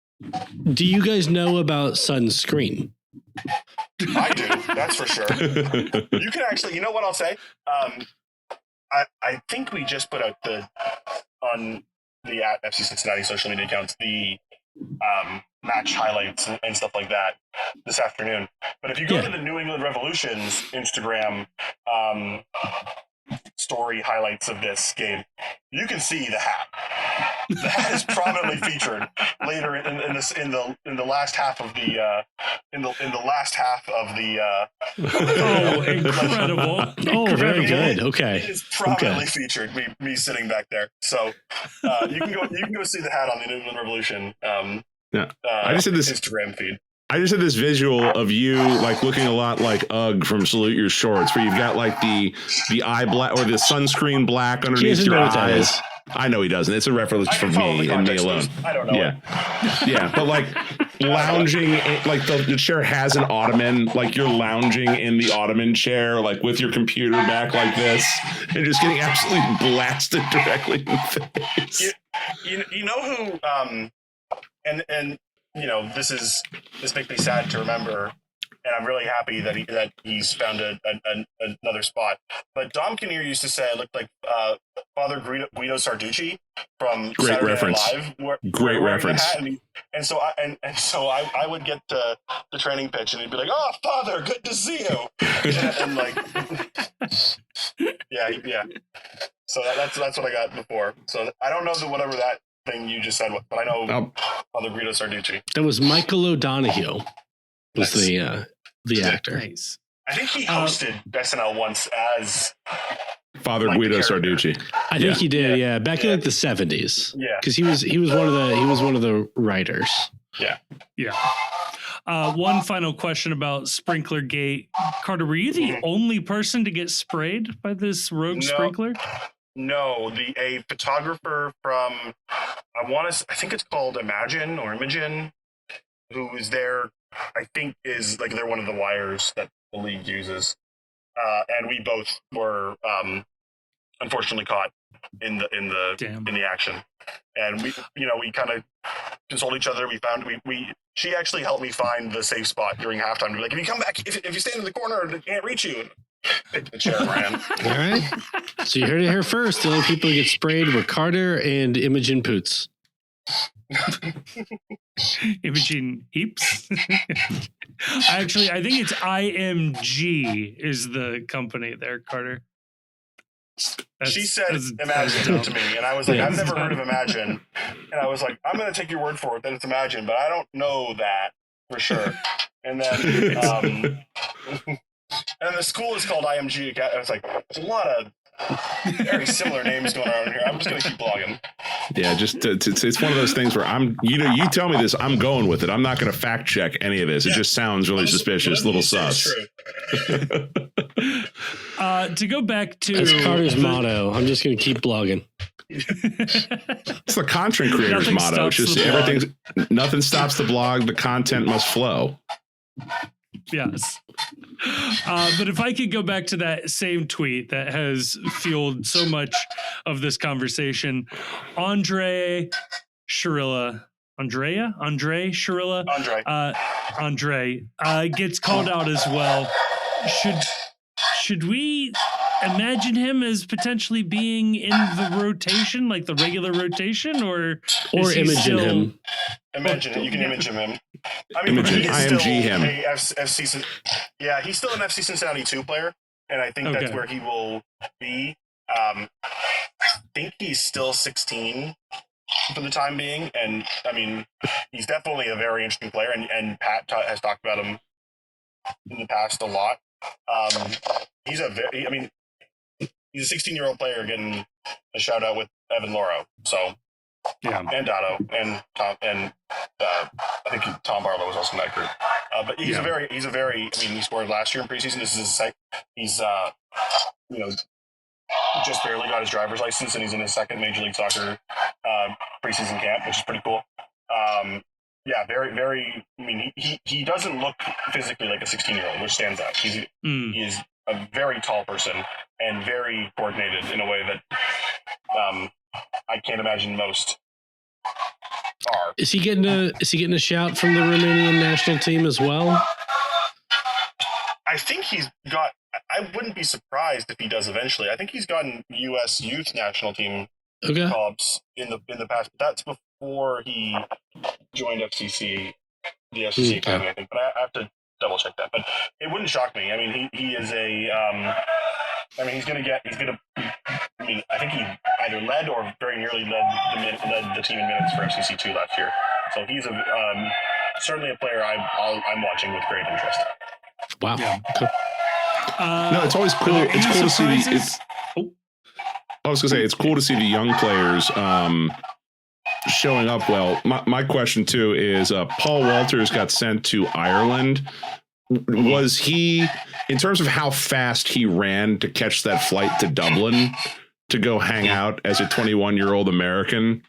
Do you guys know about sunscreen? I do. That's for sure. You can actually. You know what I'll say? I think we just put out on the FC Cincinnati social media accounts the match highlights and stuff like that this afternoon. But if you go to the New England Revolution's Instagram story highlights of this game, you can see the hat. The hat is prominently featured later in the last half of the oh, incredible! Oh, very good. Okay, it is prominently featured. Me sitting back there, so you can go see the hat on the New England Revolution. I just did this Instagram feed. I just had this visual of you like looking a lot like Ugg from Salute Your Shorts, where you've got like the eye black or the sunscreen black underneath your eyes. I know he doesn't. It's a reference for me and me alone. I don't know. Yeah, but like lounging, like the chair has an ottoman, like you're lounging in the ottoman chair, like with your computer back like this, and just getting absolutely blasted directly in the face. You know who? And this makes me sad to remember, and I'm really happy that he's found another spot. But Dom Kinnear used to say I looked like Father Guido Sarducci from Great Saturday reference. Night Live. Great reference. And so I would get to the training pitch and he'd be like, "Oh, Father, good to see you," and like, yeah. So that's what I got before. So I don't know whatever that thing you just said, but I know Father Guido Sarducci. That was Michael O'Donoghue. Was the actor? Nice. I think he hosted SNL once as Father Guido Sarducci. I think he did. Yeah, back in like the 70s. Yeah, because he was one of the writers. Yeah. One final question about Sprinkler Gate. Carter, were you the only person to get sprayed by this rogue sprinkler? No, a photographer from I think it's called Imogen, who is there. I think is like they're one of the wires that the league uses, and we both were unfortunately caught in the action, and we kind of consoled each other. She actually helped me find the safe spot during halftime. To be like, if you come back, if you stand in the corner, they can't reach you. Picked the chair and ran. All right. So you heard it here first. The only people who get sprayed were Carter and Imogen Poots. Imogen Heaps. I think it's IMG is the company there, Carter. She said Imagine to me, and I was like, I've never heard of Imagine. And I was like, I'm going to take your word for it that it's Imagine, but I don't know that for sure. And then and the school is called IMG. I was like, there's a lot of very similar names going around here. I'm just going to keep blogging. Yeah, it's one of those things where you tell me this, I'm going with it. I'm not going to fact check any of this. It just sounds really suspicious, little sus. To go back to that's Carter's motto. I'm just going to keep blogging. It's the content creator's motto. It's just nothing stops the blog. The content must flow. Yes. But if I could go back to that same tweet that has fueled so much of this conversation, Andre Shirilla gets called out as well. Should we imagine him as potentially being in the rotation, like the regular rotation, or imagine him. Imagine it. You can image him. I mean, Imagine, he is IMG still him. a FC. Yeah, he's still an FC Cincinnati 2 player, and I think that's where he will be. I think he's still 16 for the time being, and I mean, he's definitely a very interesting player, and Pat has talked about him in the past a lot. He's a 16-year-old player getting a shout out with Evan Loro. So yeah, and Dotto and Tom and I think Tom Barlow was also in that group. But he's a very. I mean, he scored last year in preseason. This is his second. He's just barely got his driver's license, and he's in his second Major League Soccer preseason camp, which is pretty cool. Yeah, very, very. I mean, he doesn't look physically like a 16-year-old, which stands out. He is a very tall person and very coordinated in a way that I can't imagine most are. Is he getting a shout from the Romanian national team as well? I think he's got. I wouldn't be surprised if he does eventually. I think he's gotten U.S. youth national team jobs in the past. But that's before he joined FCC, the FCC Academy, I think. But I have to double check that. But it wouldn't shock me. I mean, he is a. I mean, I mean, I think he either led or very nearly led the team in minutes for FCC2 last year. So he's certainly a player I'm watching with great interest. Wow. Yeah. Cool. No, it's always cool. It's cool to see I was gonna say it's cool to see the young players showing up well. My question too is Paul Walters got sent to Ireland. Was he, in terms of how fast he ran to catch that flight to Dublin to go hang out as a 21-year-old American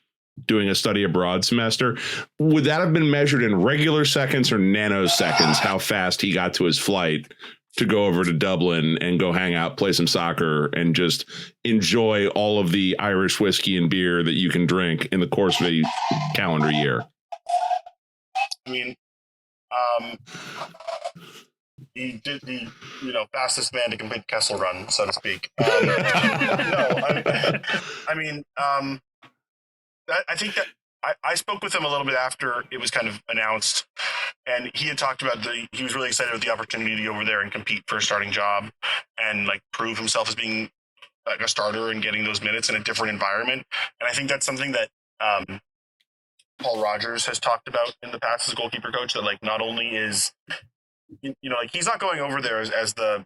doing a study abroad semester, would that have been measured in regular seconds or nanoseconds, how fast he got to his flight to go over to Dublin and go hang out, play some soccer, and just enjoy all of the Irish whiskey and beer that you can drink in the course of a calendar year? I mean, he did the fastest man to complete Kessel Run, so to speak. I think that I spoke with him a little bit after it was kind of announced, and he had talked about he was really excited about the opportunity to go over there and compete for a starting job and like prove himself as being like a starter and getting those minutes in a different environment. And I think that's something that Paul Rogers has talked about in the past as a goalkeeper coach, that like not only is like he's not going over there as the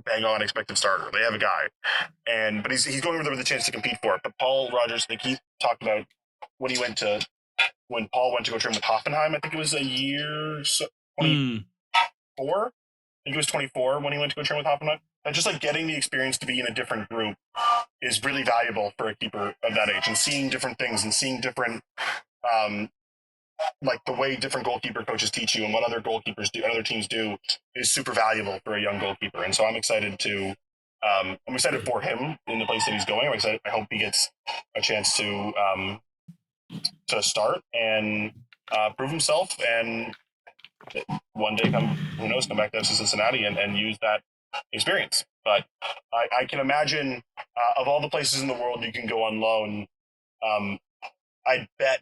bang on expected starter. They have a guy, but he's going over there with a chance to compete for it. But Paul Rogers, like he talked about when Paul went to go train with Hoffenheim, I think it was a year 24. I think it was 24 when he went to go train with Hoffenheim. And just like getting the experience to be in a different group is really valuable for a keeper of that age, and seeing different things and seeing different like the way different goalkeeper coaches teach you and what other goalkeepers do and other teams do is super valuable for a young goalkeeper. And so I'm excited I'm excited for him in the place that he's going. I hope he gets a chance to start and prove himself, and one day come back to FC Cincinnati and use that experience. But I can imagine of all the places in the world you can go on loan, I bet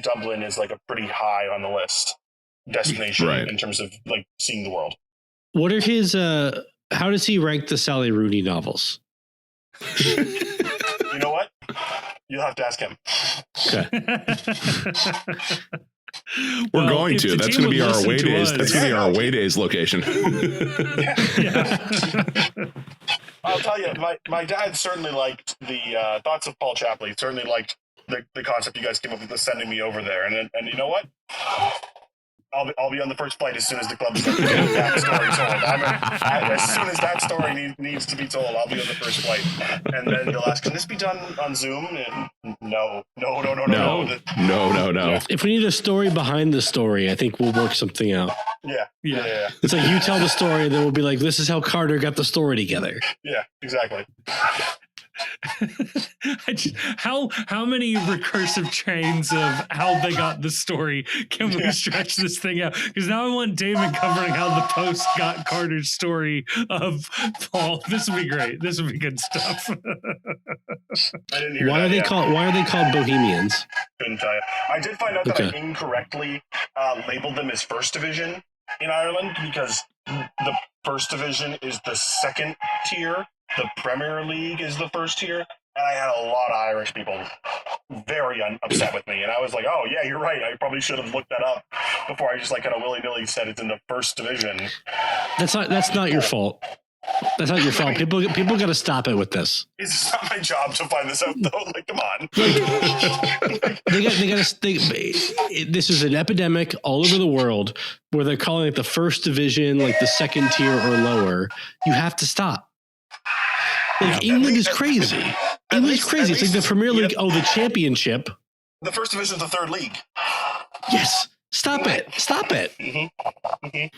Dublin is like a pretty high on the list destination in terms of like seeing the world. What are his, how does he rank the Sally Rooney novels? You know what? You'll have to ask him. Okay. We're going to. That's going to be our away days. That's going to be our away days location. I'll tell you, my dad certainly liked the thoughts of Paul Chapley. Certainly liked the concept you guys came up with sending me over there, and you know what? I'll be on the first flight as soon as the club's like, that story told. As soon as that story needs to be told, I'll be on the first flight, and then they'll ask, "Can this be done on Zoom?" And no. If we need a story behind the story, I think we'll work something out. Yeah. It's like you tell the story, and then we'll be like, "This is how Carter got the story together." Yeah, exactly. How many recursive chains of how they got the story can we stretch this thing out? Because now I want Damon covering how the Post got Carter's story of Paul. This would be great. This would be good stuff. I didn't hear Why are they called Bohemians? Couldn't tell you. I did find out that I incorrectly labeled them as First Division in Ireland because the First Division is the second tier. The Premier League is the first tier. And I had a lot of Irish people very upset with me. And I was like, oh, yeah, you're right. I probably should have looked that up before I just like kind of willy-nilly said it's in the First Division. That's not your fault. That's not your fault. People got to stop it with this. It's not my job to find this out, though. Like, come on. This is an epidemic all over the world where they're calling it the First Division, like the second tier or lower. You have to stop. Like England is crazy. England is crazy. It's like the Premier League. Oh, the Championship. The First Division is the third league. Yes. Stop it. Stop it. Mm-hmm. Mm-hmm.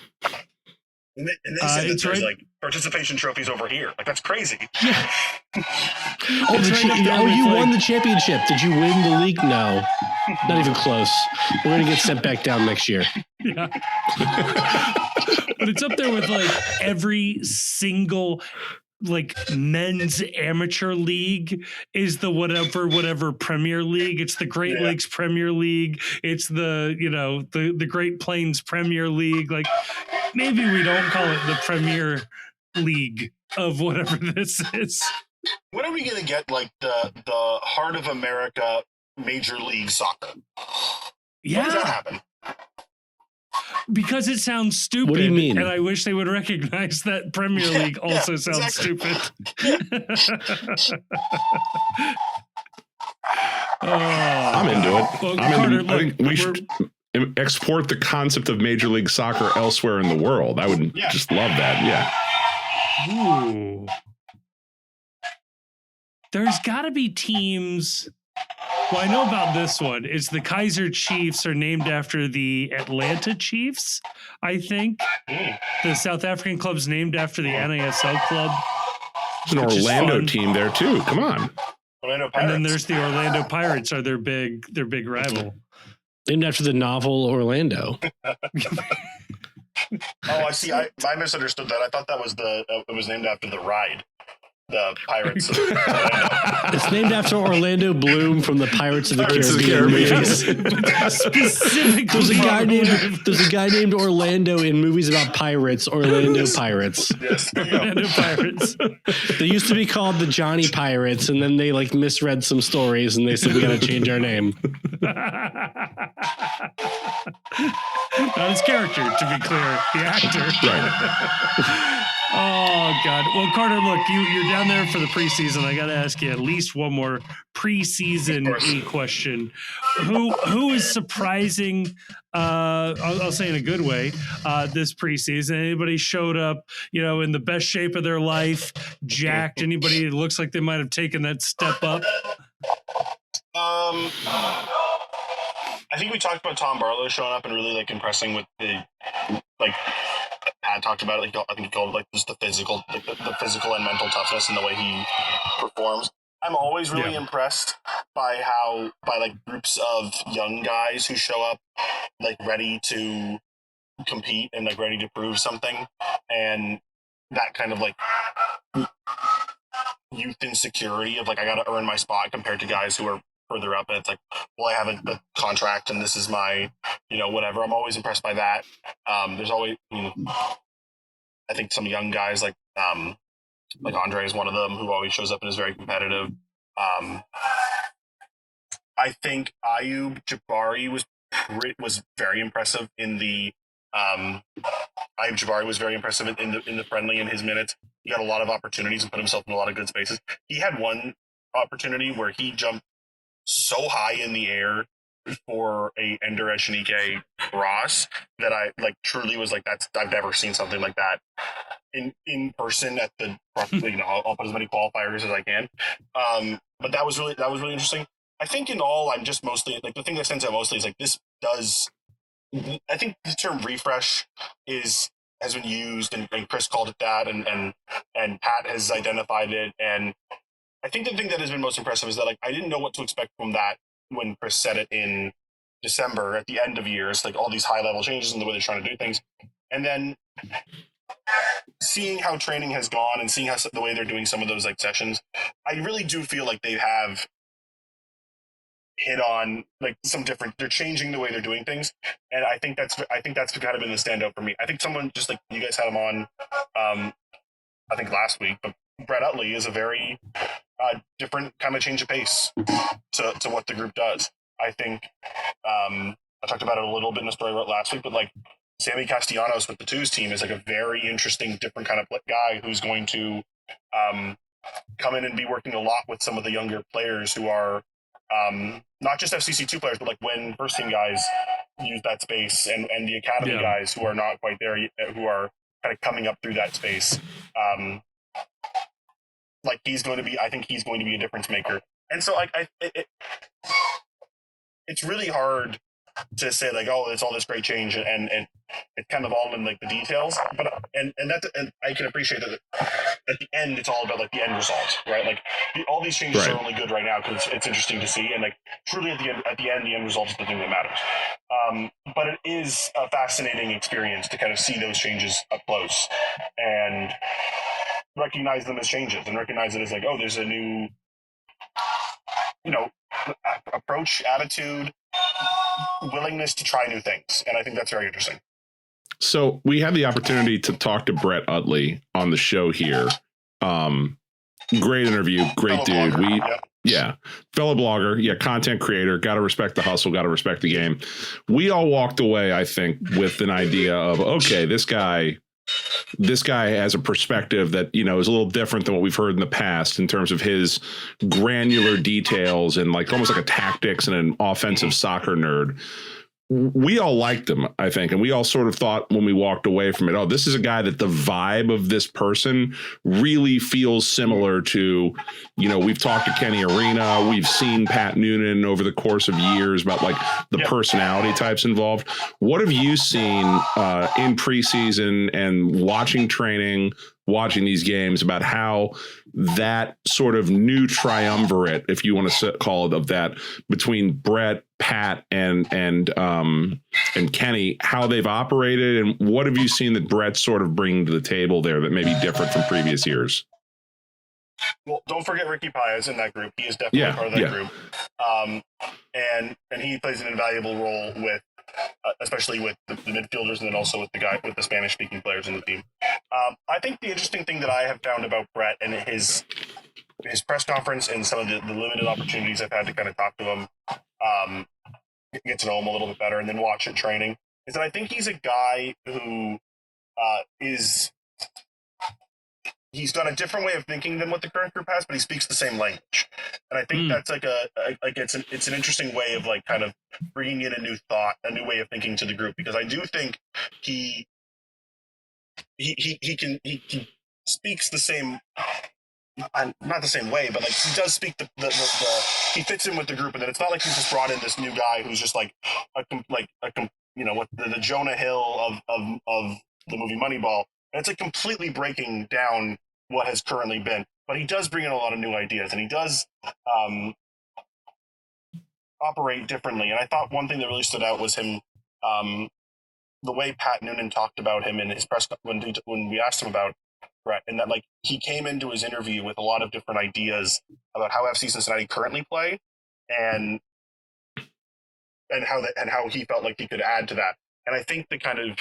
And they said that there's like participation trophies over here. Like, that's crazy. Yeah. You won the championship. Did you win the league? No. Not even close. We're going to get sent back down next year. Yeah. But it's up there with like every single like men's amateur league is the whatever Premier League. It's the Great Lakes Premier League. It's the, the Great Plains Premier League. Like, maybe we don't call it the Premier League of whatever this is. When are we going to get like the Heart of America Major League Soccer? Yeah. When does that happen? Because it sounds stupid. What do you mean? And I wish they would recognize that Premier League also sounds stupid. I'm into it. Well, I think we should export the concept of Major League Soccer elsewhere in the world. I would just love that. Yeah. Ooh. There's got to be teams. Well, I know about this one. It's the Kaiser Chiefs are named after the Atlanta Chiefs, I think. The South African club's named after the NASL club. There's an Orlando team there too. Come on. Orlando Pirates. And then there's the Orlando Pirates are their big rival. Named after the novel Orlando. Oh, I see. I misunderstood that. I thought that was it was named after the ride. The Pirates of Orlando. It's named after Orlando Bloom from the Pirates of the Caribbean movies. There's a guy named Orlando in movies about pirates. Orlando Pirates. Yes. Orlando Pirates. They used to be called the Johnny Pirates, and then they like misread some stories, and they said we got to change our name. Not his character, to be clear, the actor. Right. Oh God! Well, Carter, look, you're down there for the preseason. I got to ask you at least one more preseason question. Who is surprising? I'll say in a good way. This preseason, anybody showed up, in the best shape of their life, jacked? Anybody that looks like they might have taken that step up? I think we talked about Tom Barlow showing up and really like impressing with the like. Pat talked about it. I think he called it like just the physical and mental toughness and the way he performs. I'm always really impressed by like groups of young guys who show up like ready to compete and like ready to prove something, and that kind of like youth insecurity of like I got to earn my spot compared to guys who are further up. And it's like, well, I have a contract and this is my, whatever. I'm always impressed by that. There's always, I think some young guys like Andre is one of them who always shows up and is very competitive. I think Ayub Jabari was very impressive in the Ayub Jabari was very impressive in the friendly in his minutes. He got a lot of opportunities and put himself in a lot of good spaces. He had one opportunity where he jumped so high in the air for a Ender Echenike cross that I like truly was like, I've never seen something like that in person at the, I'll put as many qualifiers as I can. But that was really interesting. I think in all, I'm just mostly like the thing that stands out mostly is like I think the term refresh has been used and Chris called it that and Pat has identified it, and I think the thing that has been most impressive is that like I didn't know what to expect from that when Chris said it in December at the end of years, like all these high level changes in the way they're trying to do things, and then seeing how training has gone and seeing how the way they're doing some of those like sessions, I really do feel like they have hit on like some different. They're changing the way they're doing things, and I think that's kind of been the standout for me. I think someone just like you guys had him on, I think last week, but Brett Utley is a very different kind of change of pace to what the group does. I think I talked about it a little bit in the story I wrote last week, but like Sammy Castellanos with the twos team is like a very interesting, different kind of guy who's going to come in and be working a lot with some of the younger players who are not just FCC2 players, but like when first team guys use that space and the academy guys who are not quite there yet, who are kind of coming up through that space. Like I think he's going to be a difference maker. And so like it's really hard to say like, oh, it's all this great change and it's kind of all in like the details, but and I can appreciate that at the end it's all about like the end result, right? Like all these changes are only good right now because it's interesting to see, and like truly at the end the end result is the thing that matters. But it is a fascinating experience to kind of see those changes up close and recognize them as changes and recognize it as like, oh, there's a new, approach, attitude, willingness to try new things. And I think that's very interesting. So we had the opportunity to talk to Brett Utley on the show here. Great interview. Great fellow dude. blogger, Fellow blogger. Content creator. Got to respect the hustle. Got to respect the game. We all walked away, I think, with an idea of, okay, this guy has a perspective that, is a little different than what we've heard in the past in terms of his granular details and like almost like a tactics and an offensive soccer nerd. We all liked him, I think, and we all sort of thought when we walked away from it, oh, this is a guy that the vibe of this person really feels similar to, we've talked to Kenny Arena, we've seen Pat Noonan over the course of years about like the personality types involved. What have you seen in preseason and watching training, watching these games about how that sort of new triumvirate, if you want to call it, of that between Brett, Pat, and Kenny, how they've operated, and what have you seen that Brett's sort of bringing to the table there that may be different from previous years? Well, don't forget Ricky Paez in that group. He is definitely part of that group. And he plays an invaluable role with, especially with the midfielders, and then also with the Spanish-speaking players in the team. I think the interesting thing that I have found about Brett and his press conference and some of the limited opportunities I've had to kind of talk to him, get to know him a little bit better, and then watch it training, is that I think he's a guy who he's got a different way of thinking than what the current group has, but he speaks the same language. And I think that's like it's an interesting way of like kind of bringing in a new thought, a new way of thinking to the group, because I do think he speaks the same, not the same way, but like he does speak the he fits in with the group, and then it's not like he's just brought in this new guy who's just like what the Jonah Hill of the movie Moneyball. And it's like completely breaking down what has currently been, but he does bring in a lot of new ideas, and he does operate differently. And I thought one thing that really stood out was him, the way Pat Noonan talked about him in his press when we asked him about Brett, and that like he came into his interview with a lot of different ideas about how FC Cincinnati currently play, and how he felt like he could add to that. And I think the kind of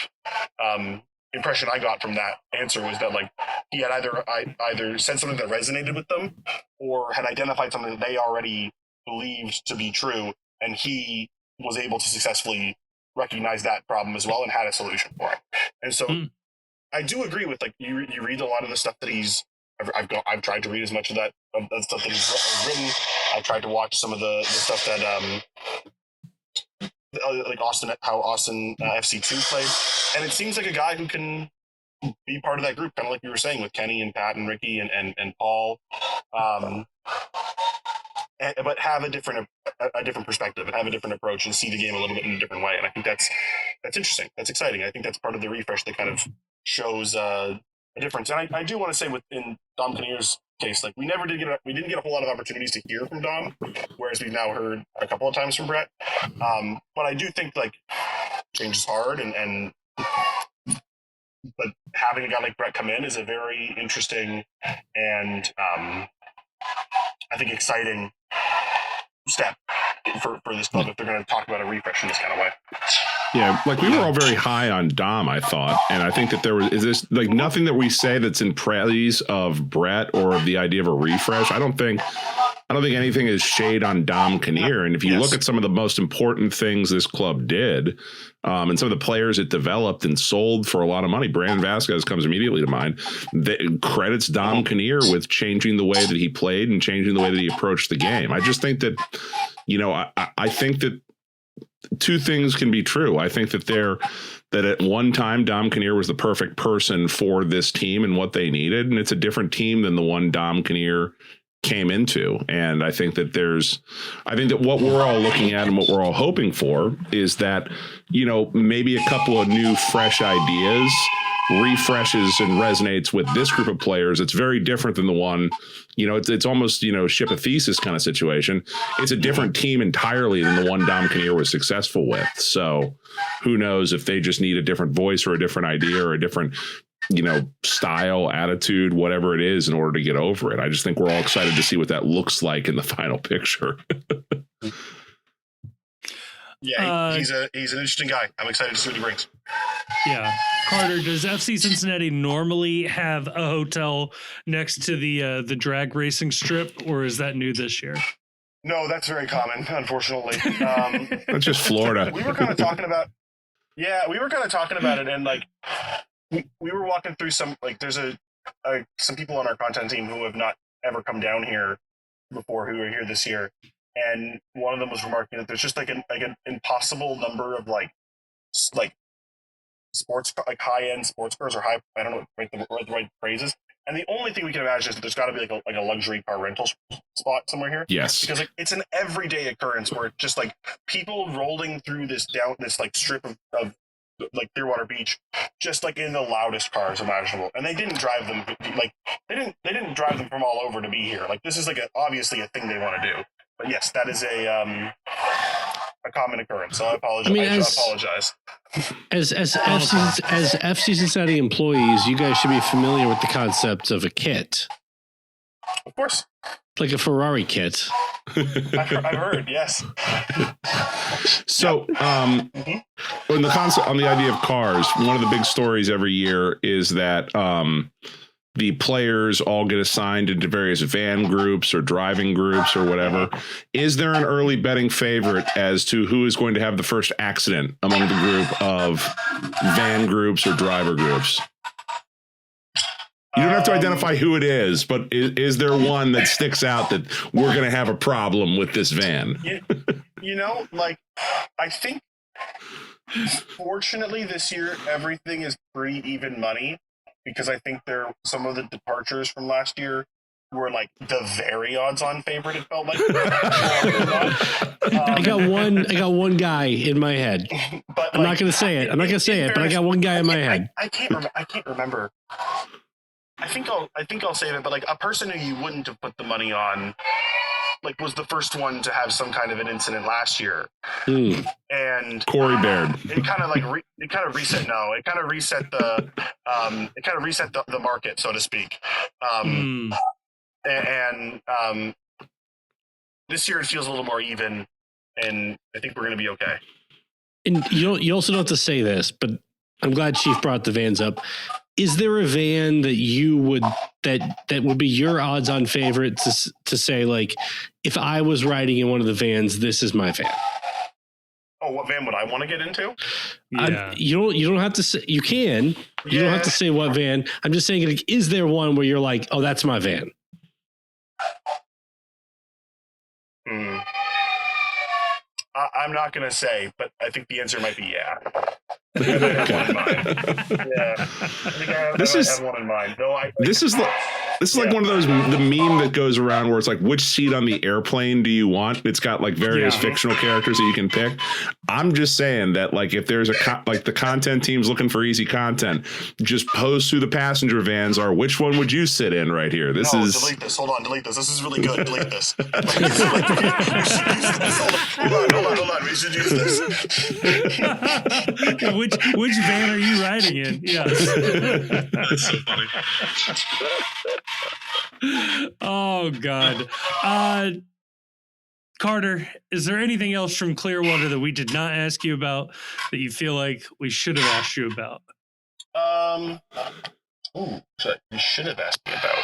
impression I got from that answer was that like he had either said something that resonated with them, or had identified something that they already believed to be true, and he was able to successfully recognize that problem as well and had a solution for it. And so I do agree with like you read a lot of the stuff that I've tried to read as much of that stuff that he's written. I've tried to watch some of the stuff that like how Austin FC2 played, and it seems like a guy who can be part of that group, kind of like you were saying with Kenny and Pat and Ricky and Paul, but have a different perspective and have a different approach and see the game a little bit in a different way. And I think that's interesting. That's exciting. I think that's part of the refresh that kind of shows a difference. And I do want to say within Dom Kinnear's case. Like we didn't get a whole lot of opportunities to hear from Dom, whereas we've now heard a couple of times from Brett. But I do think like change is hard, but having a guy like Brett come in is a very interesting and I think exciting step for this club if they're going to talk about a refresh in this kind of way. Yeah, like we were all very high on Dom, I thought, and I think that is this like nothing that we say that's in praise of Brett or of the idea of a refresh. I don't think anything is shade on Dom Kinnear. And if you look at some of the most important things this club did, and some of the players it developed and sold for a lot of money, Brandon Vasquez comes immediately to mind. That credits Dom Kinnear with changing the way that he played and changing the way that he approached the game. I just think that, I think that two things can be true. I think that that at one time Dom Kinnear was the perfect person for this team and what they needed, and it's a different team than the one Dom Kinnear came into. And I think that what we're all looking at and what we're all hoping for is that, maybe a couple of new, fresh ideas refreshes and resonates with this group of players. It's very different than the one, it's almost, ship a thesis kind of situation. It's a different team entirely than the one Dom Kinnear was successful with. So who knows if they just need a different voice or a different idea or a different, style, attitude, whatever it is in order to get over it. I just think we're all excited to see what that looks like in the final picture. Yeah, he's an interesting guy. I'm excited to see what he brings. Yeah. Carter, does FC Cincinnati normally have a hotel next to the drag racing strip, or is that new this year? No, that's very common, unfortunately. That's just Florida. We were kind of talking about it, and like we were walking through some, like there's some people on our content team who have not ever come down here before who are here this year, and one of them was remarking that there's just like an impossible number of like sports, like high-end sports cars, or high, I don't know what the right phrases. And the only thing we can imagine is that there's got to be like a luxury car rental spot somewhere here. Yes, because like it's an everyday occurrence where it's just like people rolling through this like strip of like Clearwater Beach, just like in the loudest cars imaginable. And they didn't drive them, like they didn't drive them from all over to be here. Like this is like obviously a thing they want to do. But yes, that is a common occurrence. So I apologize. I apologize. As FC Cincinnati employees, you guys should be familiar with the concept of a kit. Of course. Like a Ferrari kit. I've heard, yes. So, on the concept, on the idea of cars, one of the big stories every year is that the players all get assigned into various van groups or driving groups or whatever. Is there an early betting favorite as to who is going to have the first accident among the group of van groups or driver groups? You don't have to identify who it is, but is there one that sticks out that we're going to have a problem with this van? Like, I think, fortunately, this year, everything is pretty even money, because I think some of the departures from last year were like the very odds-on favorite, it felt like. I got one guy in my head. But I'm not going to say it. But I got one guy in my head. I can't remember. I think I'll save it, but like a person who you wouldn't have put the money on, like, was the first one to have some kind of an incident last year. And Corey Baird. It kind of reset the market, so to speak. And this year it feels a little more even, and I think we're going to be okay. And you also don't have to say this, but I'm glad Chief brought the vans up. Is there a van that you would that would be your odds-on favorite to say, like, if I was riding in one of the vans, this is my van? Oh, what van would I want to get into? Yeah. You don't have to say. You can. You don't have to say what van. I'm just saying, like, is there one where you're like, oh, that's my van? I'm not going to say, but I think the answer might be yeah. I have one in mind. Yeah. I think I have one in mind. Though This is like one of those, the meme that goes around where it's like, which seat on the airplane do you want? It's got like various fictional characters that you can pick. I'm just saying that like if there's like the content team's looking for easy content, just post who the passenger vans are. Which one would you sit in right here? This is delete this. Hold on, delete this. This is really good. Delete this. Hold on. We should use this. Which van are you riding in? Yes. That's so funny. Oh God. Carter, is there anything else from Clearwater that we did not ask you about that you feel like we should have asked you about? You should have asked me about.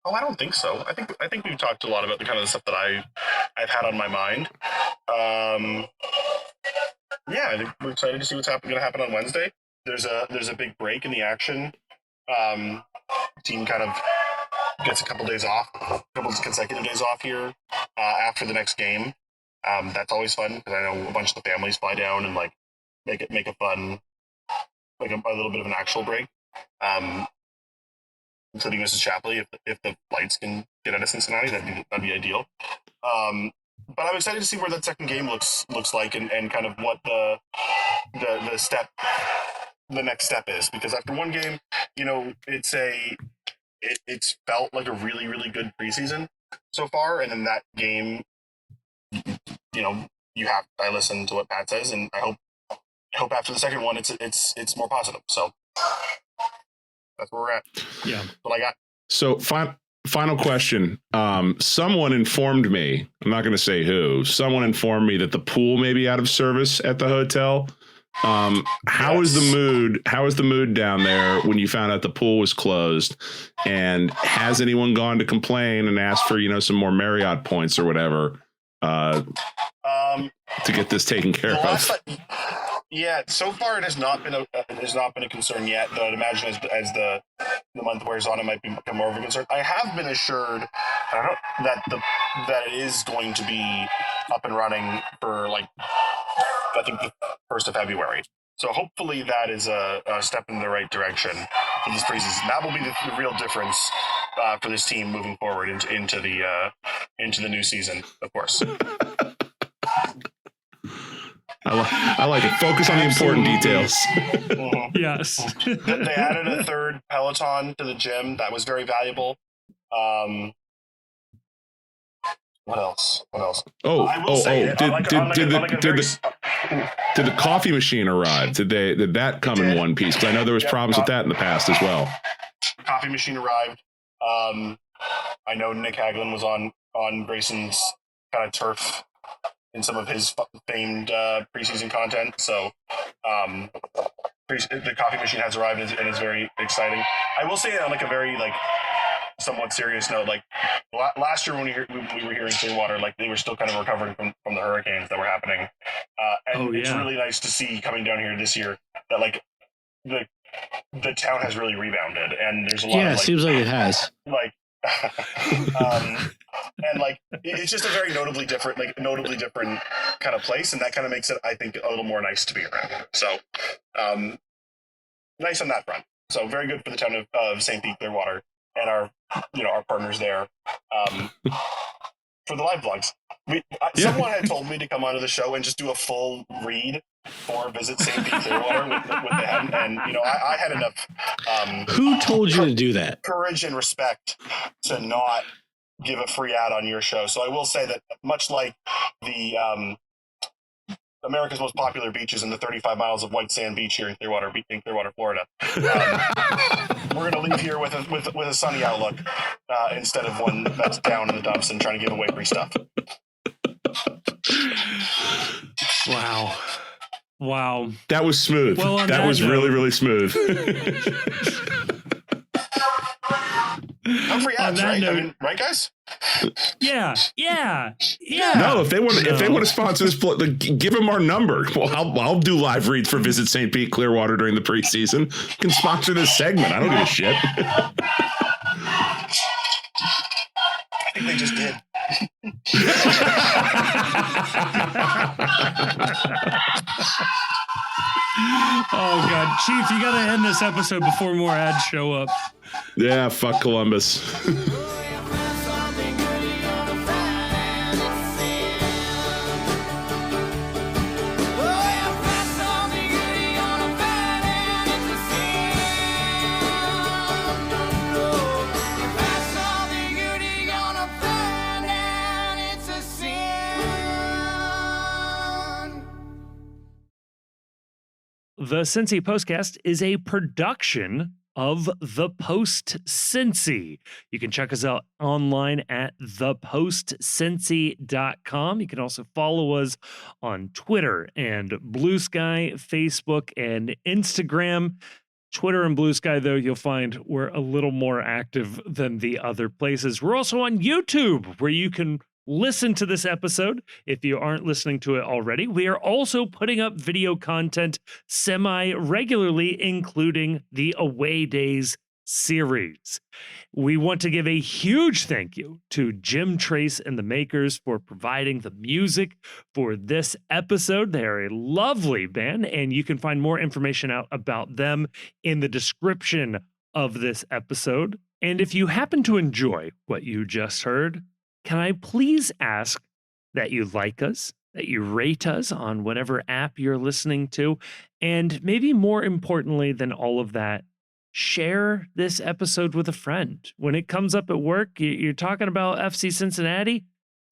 I don't think so. I think we've talked a lot about the kind of stuff that I've had on my mind. Yeah, I think we're excited to see what's going to happen on Wednesday. There's a big break in the action. Team kind of gets a couple of consecutive days off here after the next game. That's always fun because I know a bunch of the families fly down and like make a fun, like a little bit of an actual break. Including Mrs. Chapley, if the flights can get out of Cincinnati, that'd be ideal. But I'm excited to see where that second game looks like and kind of what the next step is, because after one game, it's felt like a really, really good preseason so far, and in that game, I listen to what Pat says, and I hope after the second one it's more positive. So that's where we're at. Yeah, that's what I got. So final question. Someone informed me, I'm not going to say who, someone informed me that the pool may be out of service at the hotel. How is the mood down there when you found out the pool was closed? And has anyone gone to complain and ask for, some more Marriott points or whatever, to get this taken care of? Yeah, so far it has not been a concern yet. Though I'd imagine as the month wears on, it might become more of a concern. I have been assured that it is going to be up and running for I think the 1st of February. So hopefully that is a step in the right direction for this preseason. That will be the real difference for this team moving forward into the new season, of course. I like it. Focus on the important details. Mm-hmm. Yes. They added a third Peloton to the gym. That was very valuable. What else? Did the coffee machine arrive? Did that come in one piece? Because I know there was problems with that in the past as well. Coffee machine arrived. I know Nick Hagelin was on Grayson's kind of turf in some of his famed preseason content. So the coffee machine has arrived and is very exciting. I will say on a very somewhat serious note, last year when we were here in Clearwater, they were still kind of recovering from the hurricanes that were happening. It's really nice to see coming down here this year that the town has really rebounded, and there's a lot of it seems like it has. And it's just a very notably different kind of place, and that kind of makes it, I think, a little more nice to be around. So nice on that front. So very good for the town of St. Pete, Clearwater, and our partners there for the live vlogs. Someone had told me to come onto the show and just do a full read for Visit St. Pete Clearwater with the head, and I had enough. Who told you to do that? Courage and respect to not give a free ad on your show. So I will say that much like the America's most popular beaches and the 35 miles of white sand beach here in Clearwater, Florida, we're going to leave here with a sunny outlook instead of one that's down in the dumps and trying to give away free stuff. Wow. That was smooth. Well, that was really, really smooth. No free ads, right? Right, guys? Yeah. No, if they want to sponsor this, give them our number. Well, I'll do live reads for Visit St. Pete Clearwater during the preseason. You can sponsor this segment. I don't give a shit. I think they just did. Oh God, Chief, you gotta end this episode before more ads show up. Yeah, fuck Columbus. The Cincy Postcast is a production of The Post Cincy. You can check us out online at thepostcincy.com. You can also follow us on Twitter and Blue Sky, Facebook, and Instagram. Twitter and Blue Sky, though, you'll find we're a little more active than the other places. We're also on YouTube, where you can listen to this episode if you aren't listening to it already. We are also putting up video content semi-regularly, including the Away Days series. We want to give a huge thank you to Jim Trace and the Makers for providing the music for this episode. They are a lovely band, and you can find more information out about them in the description of this episode. And if you happen to enjoy what you just heard, can I please ask that you like us, that you rate us on whatever app you're listening to, and maybe more importantly than all of that, share this episode with a friend. When it comes up at work, you're talking about FC Cincinnati,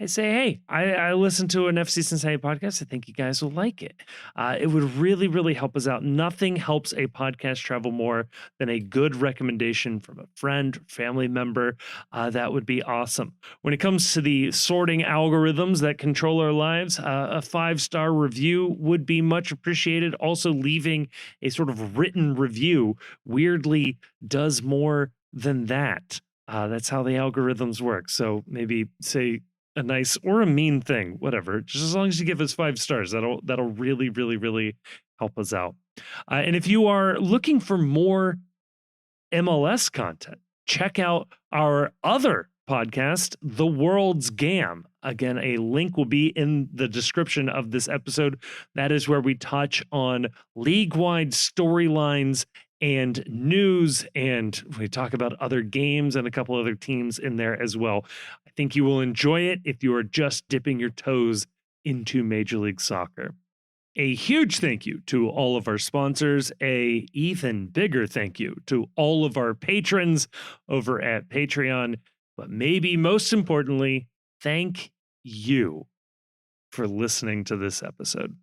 I say, hey, I listened to an FC Cincinnati podcast. I think you guys will like it. It would really, really help us out. Nothing helps a podcast travel more than a good recommendation from a friend, family member. That would be awesome. When it comes to the sorting algorithms that control our lives, a 5-star review would be much appreciated. Also, leaving a sort of written review weirdly does more than that. That's how the algorithms work. So maybe say a nice or a mean thing, whatever. Just as long as you give us 5 stars, that'll really, really, really help us out. And if you are looking for more MLS content, check out our other podcast, The World's Gam. Again, a link will be in the description of this episode. That is where we touch on league-wide storylines and news, and we talk about other games and a couple other teams in there as well. I think you will enjoy it if you are just dipping your toes into Major League Soccer. A huge thank you to all of our sponsors. A even bigger thank you to all of our patrons over at Patreon. But maybe most importantly, thank you for listening to this episode.